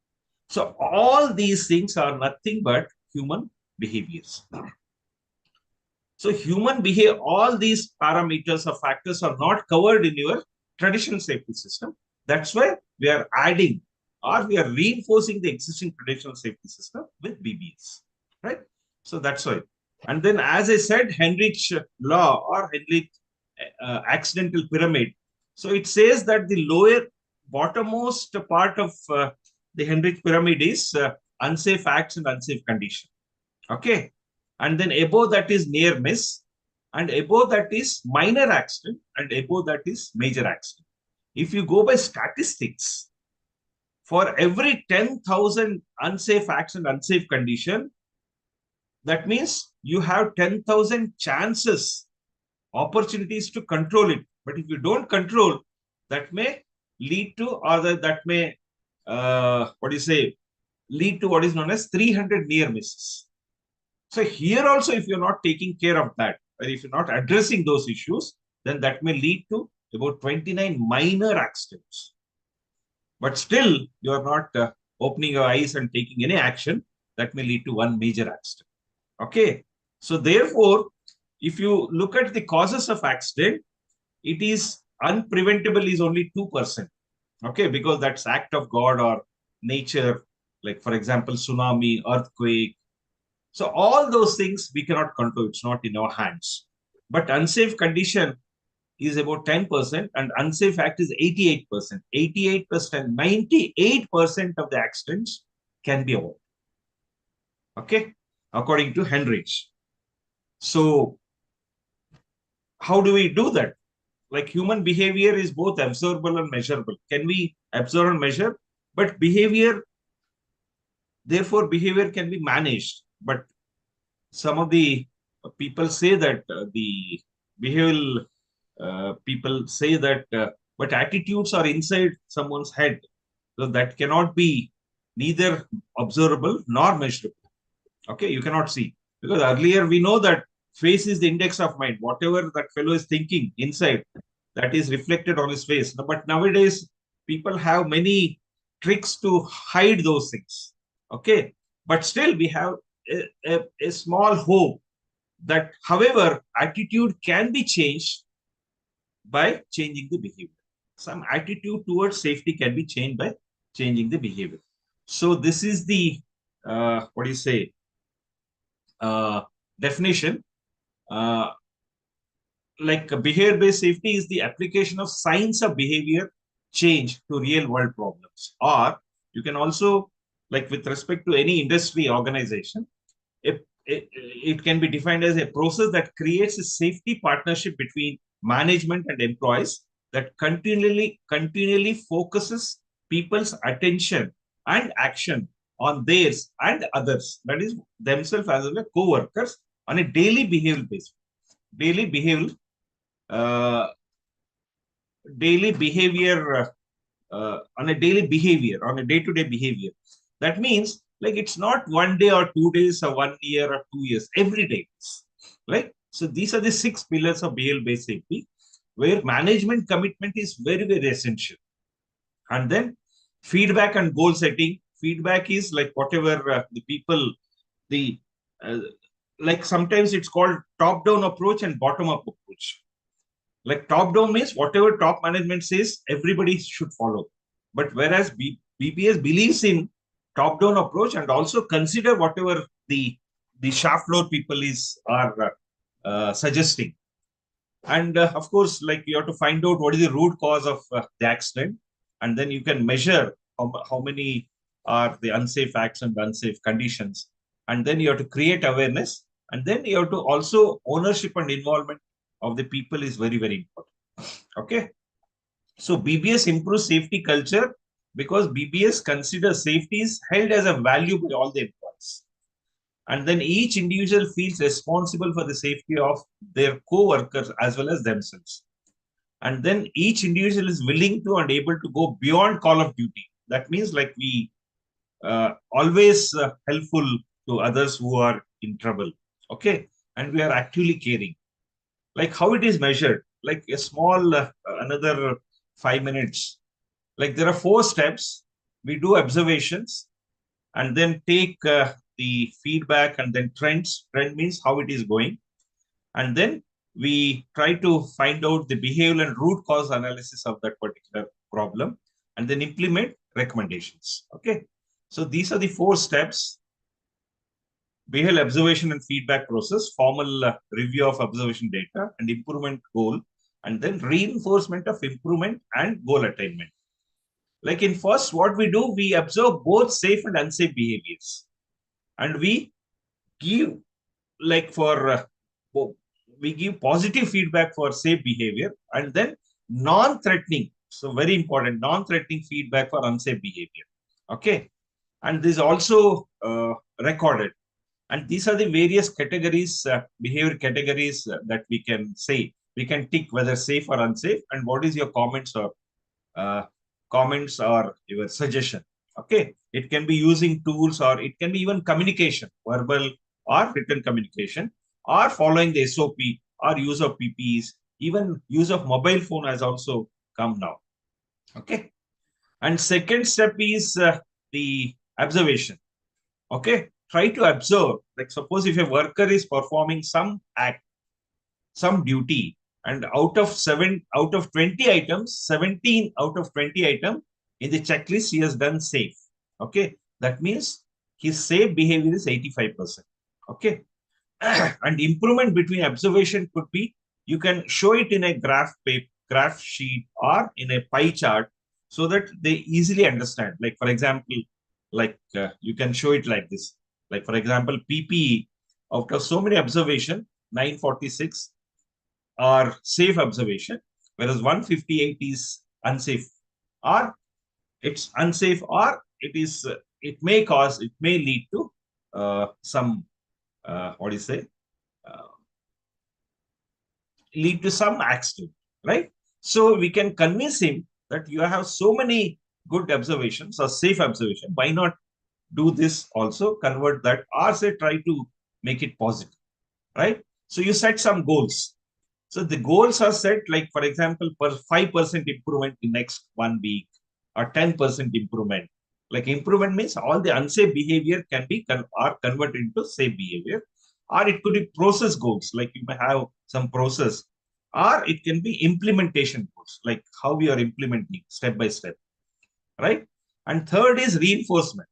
S2: So all these things are nothing but human behaviors. So human behavior, all these parameters or factors are not covered in your traditional safety system. That's why we are adding or we are reinforcing the existing traditional safety system with BBS, right? So that's why. And then, as I said, Henrich law or Henrich accidental pyramid. So it says that the lower bottommost part of the Henrich pyramid is unsafe acts and unsafe condition. Okay. And then above that is near miss, and above that is minor accident, and above that is major accident. If you go by statistics, for every 10,000 unsafe acts and unsafe condition, that means you have 10,000 chances, opportunities to control it. But if you don't control, that may lead to, or that may, lead to what is known as 300 near misses. So here also, if you're not taking care of that, or if you're not addressing those issues, then that may lead to about 29 minor accidents. But still, you are not opening your eyes and taking any action. That may lead to one major accident. Okay. So therefore, if you look at the causes of accident, it is unpreventable is only 2%. Okay. Because that's act of God or nature. Like, for example, tsunami, earthquake. So all those things we cannot control. It's not in our hands. But unsafe condition is about 10% and unsafe act is 88%. 88%, 98% of the accidents can be avoided. Okay, according to Henrich. So how do we do that? Like human behavior is both observable and measurable. Can we observe and measure? But behavior, therefore behavior can be managed. But some of the people say that the behavioral people say that, but attitudes are inside someone's head. So that cannot be neither observable nor measurable. Okay, you cannot see. Because earlier we know that face is the index of mind. Whatever that fellow is thinking inside, that is reflected on his face. But nowadays, people have many tricks to hide those things. Okay, but still we have a small hope that, however, attitude can be changed by changing the behavior. Some attitude towards safety can be changed by changing the behavior. So this is the, definition. Like behavior-based safety is the application of science of behavior change to real-world problems. Or you can also like with respect to any industry organization, it can be defined as a process that creates a safety partnership between management and employees that continually focuses people's attention and action on theirs and others, that is themselves as well as co-workers, on a daily behavioral basis. Daily behavioral, daily behavior, on a daily behavior, on a day-to-day behavior. That means like it's not 1 day or 2 days or 1 year or 2 years, every day, right? So these are the 6 pillars of behavior-based safety, where management commitment is very, very essential. And then feedback and goal setting. Feedback is like whatever the people, like sometimes it's called top-down approach and bottom-up approach. Like top-down means whatever top management says, everybody should follow. But whereas BBS believes in top-down approach and also consider whatever the shaft floor people are suggesting. And of course, like you have to find out what is the root cause of the accident, and then you can measure how many are the unsafe acts and unsafe conditions, and then you have to create awareness, and then you have to also ownership and involvement of the people is very, very important. Okay, so BBS improves safety culture because BBS considers safety is held as a value by all the employees. And then each individual feels responsible for the safety of their co-workers as well as themselves. And then each individual is willing to and able to go beyond call of duty. That means like we always helpful to others who are in trouble. Okay, and we are actively caring. Like how it is measured, like a small another 5 minutes. Like there are 4 steps. We do observations and then take the feedback and then trends. Trend means how it is going. And then we try to find out the behavioral and root cause analysis of that particular problem and then implement recommendations. Okay. So these are the 4 steps: behavioral observation and feedback process, formal review of observation data and improvement goal, and then reinforcement of improvement and goal attainment. Like in first, what we do, we observe both safe and unsafe behaviors. And we give like for, we give positive feedback for safe behavior and then non-threatening. So very important, non-threatening feedback for unsafe behavior. Okay. And this is also recorded. And these are the various categories, behavior categories that we can say. We can tick whether safe or unsafe and what is your comments or your suggestion. Okay, it can be using tools or it can be even communication, verbal or written communication, or following the SOP or use of PPEs, even use of mobile phone has also come now. Okay, and second step is the observation. Okay, try to observe, like suppose if a worker is performing some act, some duty, and out of 20 items, 17 out of 20 items in the checklist he has done safe. Okay, that means his safe behavior is 85%. Okay, and improvement between observation could be, you can show it in a graph sheet or in a pie chart so that they easily understand. Like for example, like you can show it like this. Like for example, PPE, out of so many observation, 946 are safe observation, whereas 158 is unsafe, or it's unsafe, or it may lead to some lead to some accident, right? So we can convince him that you have so many good observations or safe observation. Why not do this also, convert that, or say try to make it positive, right? So you set some goals. So the goals are set, like for example, per 5% improvement in next 1 week or 10% improvement. Like improvement means all the unsafe behavior can be converted into safe behavior, or it could be process goals, like you may have some process, or it can be implementation goals, like how we are implementing step by step, right? And third is reinforcement,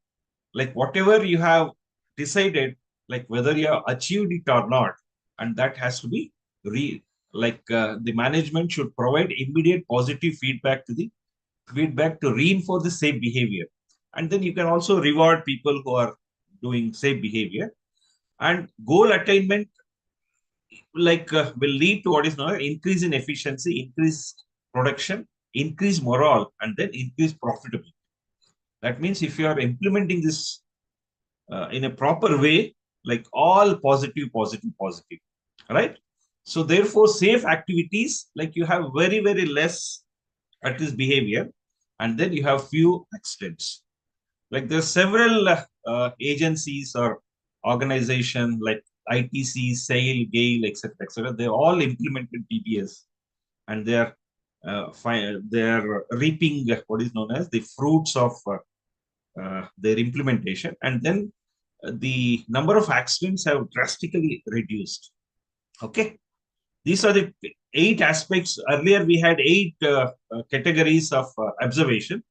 S2: like whatever you have decided, like whether you have achieved it or not, and that has to be the management should provide immediate positive feedback to reinforce the safe behavior. And then you can also reward people who are doing safe behavior. And goal attainment will lead to what is known as increase in efficiency, increased production, increase morale, and then increase profitability. That means if you are implementing this in a proper way, like all positive, right? So therefore, safe activities, like you have very, very less at risk behavior, and then you have few accidents. Like there's several agencies or organization like ITC, SAIL, GAIL, etc., etc. They all implemented BBS, and they're reaping what is known as the fruits of their implementation, and then the number of accidents have drastically reduced. Okay, these are the 8 aspects. Earlier we had 8 categories of observation.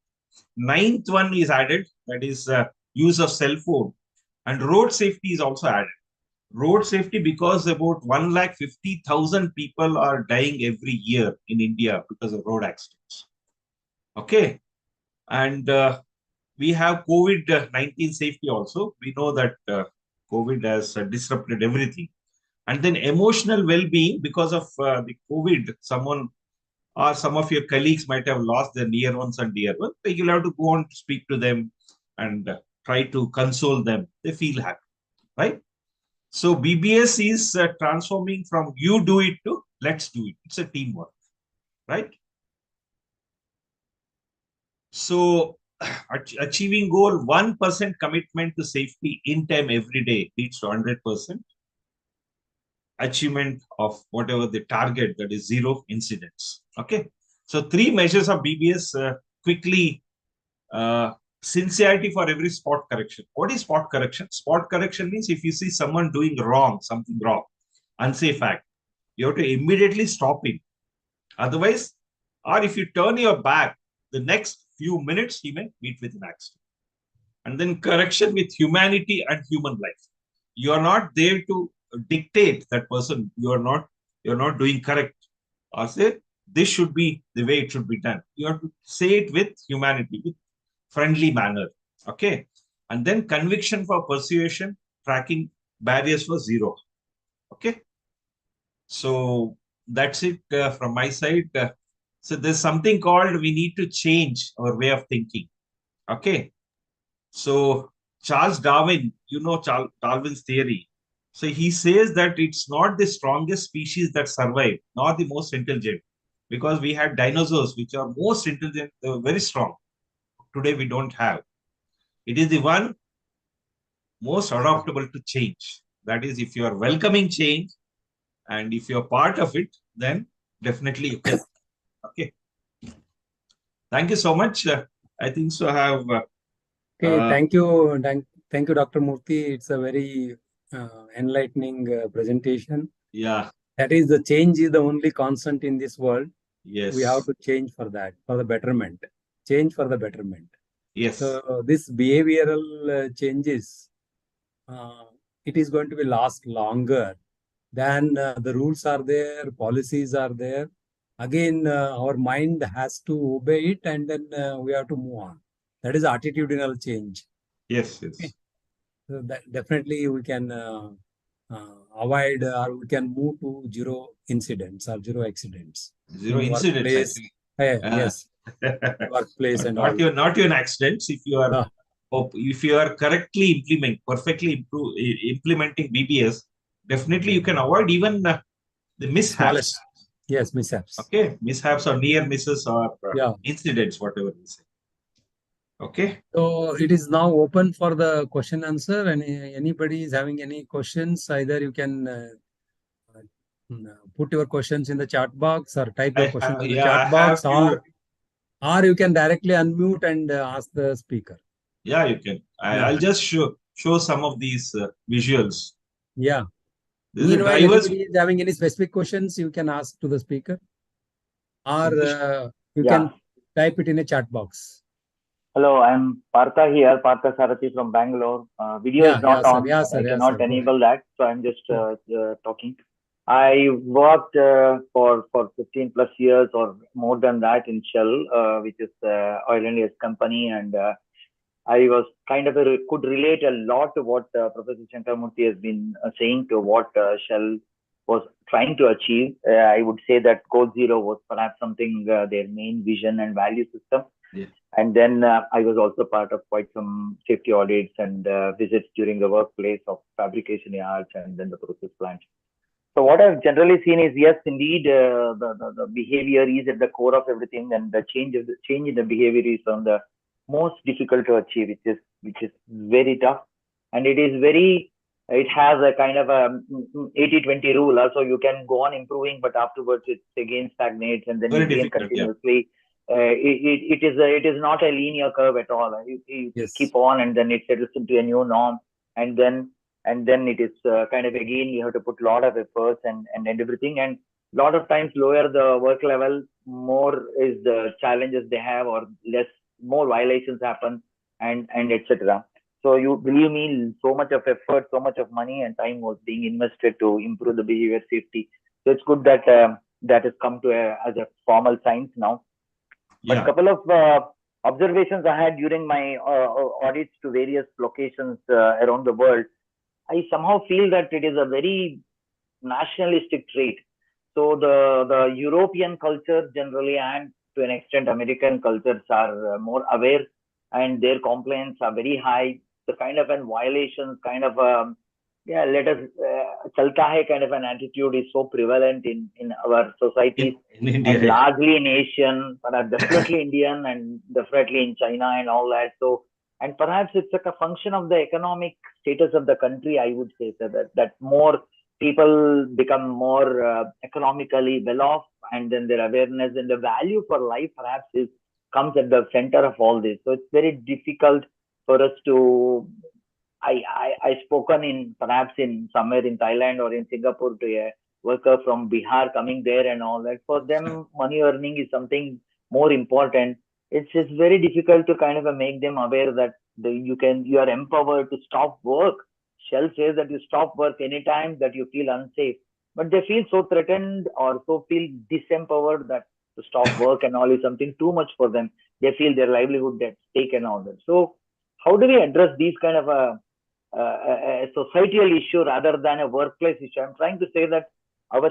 S2: 9th one is added, that is use of cell phone, and road safety is also added. Road safety, because about 150,000 people are dying every year in India because of road accidents. Okay, and we have COVID-19 safety also. We know that COVID has disrupted everything. And then emotional well-being, because of the COVID, someone or some of your colleagues might have lost their near ones and dear ones. So you'll have to go on to speak to them and try to console them. They feel happy, right? So BBS is transforming from you do it to let's do it. It's a teamwork, right? So achieving goal 1% commitment to safety in time every day leads to 100% achievement of whatever the target, that is 0 incidents. Okay, so 3 measures of BBS quickly. Sincerity for every spot correction. What is spot correction? Spot correction means if you see someone doing something wrong, unsafe act, you have to immediately stop him. Otherwise, or if you turn your back, the next few minutes he may meet with an accident. And then correction with humanity and human life. You are not there to dictate that person. You're not doing correct, or say this should be the way it should be done. You have to say it with humanity, with friendly manner. Okay, and then conviction for persuasion, tracking barriers for 0. Okay, so that's it from my side. So there's something called we need to change our way of thinking. Okay, so Charles Darwin, you know Darwin's theory. So he says that it's not the strongest species that survive, nor the most intelligent, because we had dinosaurs which are most intelligent, they were very strong. Today we don't have. It is the one most adaptable to change. That is, if you are welcoming change and if you're part of it, then definitely you can. Okay. Thank you so much. I think so I have.
S1: Okay, thank you. Thank you, Dr. Murthy. It's a very enlightening presentation.
S2: Yeah.
S1: That is, the change is the only constant in this world.
S2: Yes.
S1: We have to change for that, for the betterment. Change for the betterment.
S2: Yes.
S1: So this behavioral changes, it is going to be last longer than the rules are there, policies are there. Again, our mind has to obey it, and then we have to move on. That is attitudinal change.
S2: Yes, yes.
S1: Okay. So that definitely we can avoid, or we can move to 0 incidents or 0 accidents.
S2: 0 incidents.
S1: Yes. Workplace and
S2: not
S1: all.
S2: Not even accidents. If you are correctly perfectly implementing BBS, definitely you can avoid even the mishaps.
S1: Yes, mishaps.
S2: Okay, mishaps or near misses or incidents, whatever you say. Okay.
S1: So it is now open for the question answer, and anybody is having any questions, either you can put your questions in the chat box or type your questions in the chat box, or you can directly unmute and ask the speaker.
S2: Yeah, you can. I'll just show some of these visuals.
S1: Yeah. Meanwhile, anybody is having any specific questions, you can ask to the speaker, or you can type it in a chat box.
S14: Hello, I'm Partha here, Partha Sarathi from Bangalore. Video is not on. I cannot enable that, so I'm just talking. I worked for 15 plus years or more than that in Shell, which is oil and gas company, and I was kind of could relate a lot to what Professor Shankaramurthy has been saying to what Shell was trying to achieve. I would say that Code Zero was perhaps something their main vision and value system.
S2: Yes.
S14: And then I was also part of quite some safety audits and visits during the workplace of fabrication yards and then the process plants. So what I've generally seen is, yes, indeed, the behavior is at the core of everything, and the change in the behavior is on the most difficult to achieve, which is very tough, and it has a kind of a 80-20 rule. Also, you can go on improving, but afterwards it again stagnates, and then
S2: Very
S14: again
S2: difficult,
S14: continuously. It is not a linear curve at all. You keep on, and then it settles into a new norm, and then it is kind of again you have to put a lot of efforts and everything, and a lot of times lower the work level, more is the challenges they have, or more violations happen, and etc. So you believe me, so much of effort, so much of money and time was being invested to improve the behavior safety. So it's good that that has come to as a formal science now. But a couple of observations I had during my audits to various locations around the world, I somehow feel that it is a very nationalistic trait. So the European culture generally, and to an extent American cultures, are more aware, and their complaints are very high. The kind of an violations, kind of let us chalta hai kind of an attitude is so prevalent in our societies,
S2: in India,
S14: and largely in Asian, but definitely Indian, and definitely in China and all that. So, and perhaps it's like a function of the economic status of the country, I would say, so that more people become more economically well off, and then their awareness and the value for life perhaps comes at the center of all this. So it's very difficult for us to, I spoken in perhaps in somewhere in Thailand or in Singapore to a worker from Bihar coming there and all that. For them, money earning is something more important. It's just very difficult to kind of make them aware that you are empowered to stop work. Shell says that you stop work anytime that you feel unsafe, but they feel so threatened or so feel disempowered that to stop work and all is something too much for them. They feel their livelihood at stake and all that. So how do we address these kind of a societal issue rather than a workplace issue? I'm trying to say that our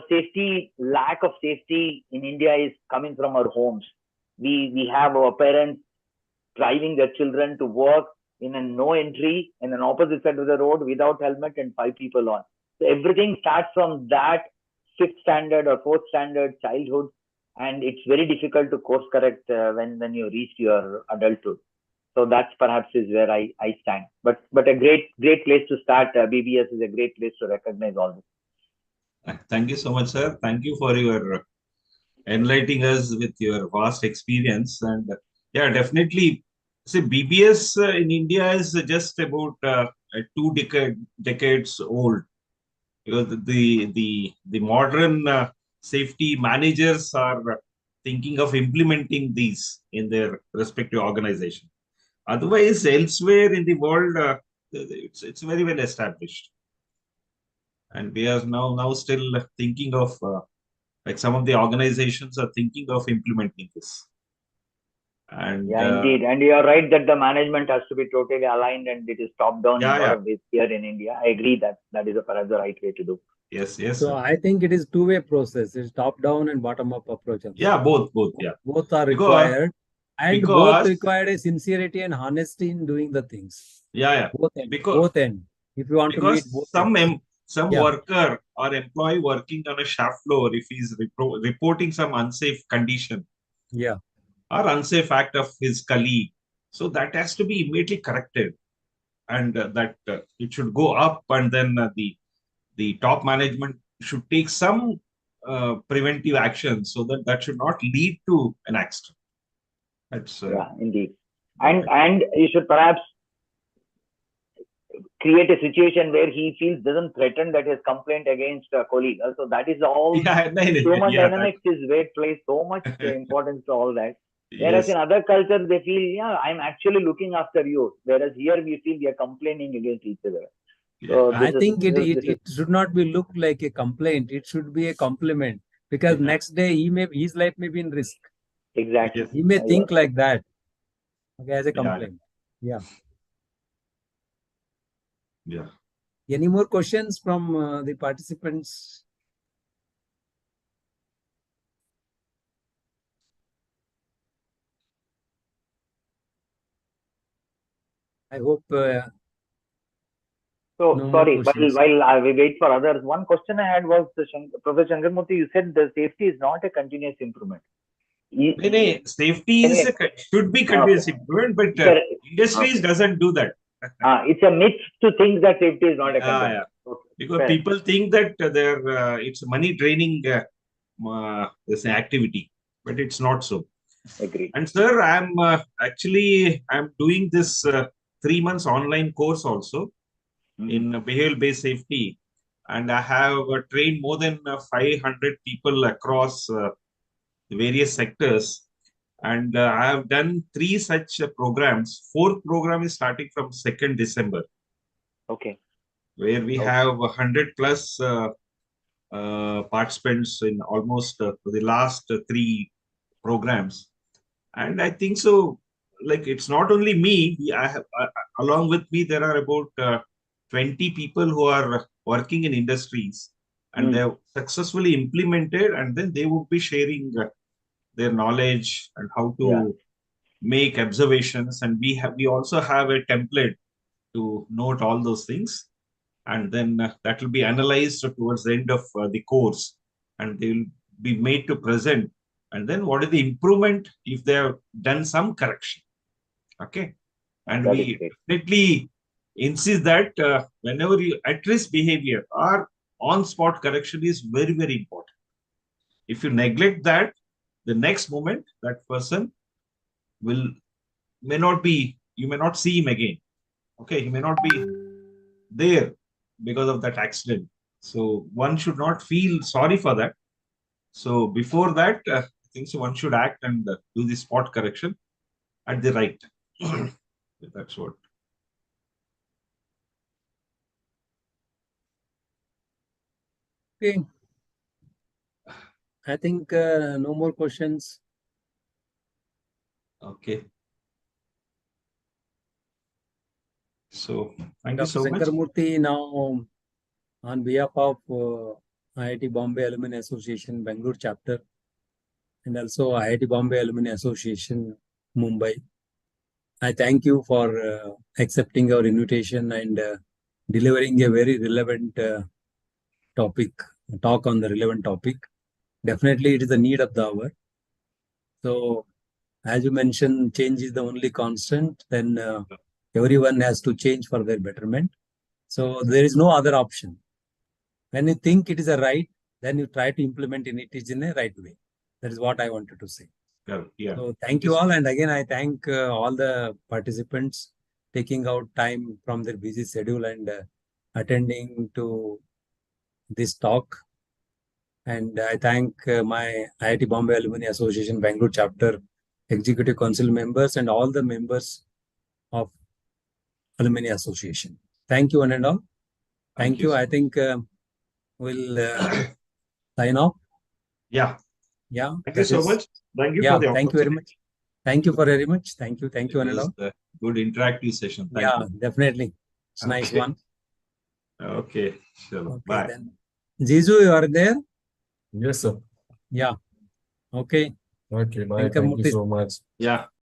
S14: lack of safety in India is coming from our homes. We have our parents driving their children to work in a no entry in an opposite side of the road without helmet and 5 people on. So everything starts from that 5th standard or 4th standard childhood, and it's very difficult to course correct when you reach your adulthood. So that's perhaps is where I stand. But a great place to start. BBS is a great place to recognize all this.
S2: Thank you so much, sir. Thank you for your enlightening us with your vast experience. And yeah, definitely. See, BBS in India is just about 2 decades old. Because the modern safety managers are thinking of implementing these in their respective organization. Otherwise, elsewhere in the world, it's very well established, and we are now still thinking of like some of the organizations are thinking of implementing this. And
S14: yeah, indeed, and you are right that the management has to be totally aligned, and it is top down in a lot of ways here in India. I agree that is perhaps the right way to do.
S2: Yes.
S1: So
S2: Sir.
S1: I think it is two-way process. It's top-down and bottom-up approach.
S2: Yeah, both. Yeah,
S1: both are required, and both required a sincerity and honesty in doing the things.
S2: Yeah.
S1: Both end. If you want to meet both
S2: some worker or employee working on a shop floor, if he's reporting some unsafe condition, or unsafe act of his colleague, so that has to be immediately corrected, and that it should go up, and then the top management should take some preventive action so that should not lead to an accident. That's
S14: indeed, and you should perhaps create a situation where he doesn't threaten that his complaint against a colleague. Also, that is all. Human dynamics is where it plays so much importance to all that. Whereas in other cultures, they feel, I'm actually looking after you. Whereas here we feel we are complaining against each other. So
S1: I think it should not be looked like a complaint. It should be a compliment, because next day his life may be in risk.
S14: Exactly.
S1: He may think like that, as a complaint. Yeah.
S2: Yeah.
S1: Any more questions from the participants? I hope.
S14: So
S1: no
S14: sorry,
S1: more questions.
S14: while we wait for others, one question I had was, Professor Shankarmurthy, you said the safety is not a continuous improvement.
S2: Safety should be continuous improvement, but industries doesn't do that.
S14: It's a myth to think that safety is not a continuous.
S2: Yeah.
S14: Okay.
S2: Because people think that it's money draining this activity, but it's not so.
S14: Agreed.
S2: And sir, I'm doing this 3 months online course also in behavioral based safety, and I have trained more than 500 people across various sectors, and I have done 3 such programs. 4th program is starting from 2nd December.
S14: Okay.
S2: Where we have 100 plus participants in almost the last 3 programs. And I think so, like, it's not only me. I have, along with me, there are about 20 people who are working in industries, and they've successfully implemented, and then they would be sharing their knowledge and how to make observations. And we also have a template to note all those things, and then that will be analyzed towards the end of the course, and they will be made to present, and then what is the improvement if they have done some correction. Okay. And we definitely insist that whenever you address behavior, or on-spot correction is very, very important. If you neglect that, the next moment that person you may not see him again. Okay, he may not be there because of that accident. So one should not feel sorry for that. So before that, I think so one should act and do the spot correction at the right time. That's what.
S1: Okay. I think no more questions.
S2: Okay. So thank
S1: Dr.
S2: you so much.
S1: Shankarmurthy, now on behalf of IIT Bombay Alumni Association Bengaluru chapter, and also IIT Bombay Alumni Association Mumbai, I thank you for accepting our invitation and delivering a very relevant talk on the relevant topic. Definitely, it is the need of the hour. So, as you mentioned, change is the only constant. Then everyone has to change for their betterment. So there is no other option. When you think it is a right, then you try to implement it in a right way. That is what I wanted to say.
S2: Yeah.
S1: So thank you all. And again, I thank all the participants taking out time from their busy schedule and attending to this talk. And I thank my IIT Bombay Alumni Association Bangalore chapter executive council members and all the members of Alumni Association. Thank you one and all. Thank you. I think we'll sign off.
S2: Yeah.
S1: Yeah.
S2: Thank you so much. Thank you
S1: Yeah.
S2: for the
S1: Thank you very much. Thank you for very much. Thank you. Thank you one and all.
S2: Good interactive session. Thank
S1: Yeah,
S2: you.
S1: definitely. It's a nice one.
S2: Okay. Sure.
S1: Okay,
S2: Bye.
S1: then. Jizu, you are there?
S13: Yes, sir.
S1: Yeah. Okay.
S13: Okay, bye. Thank you so much.
S2: Yeah.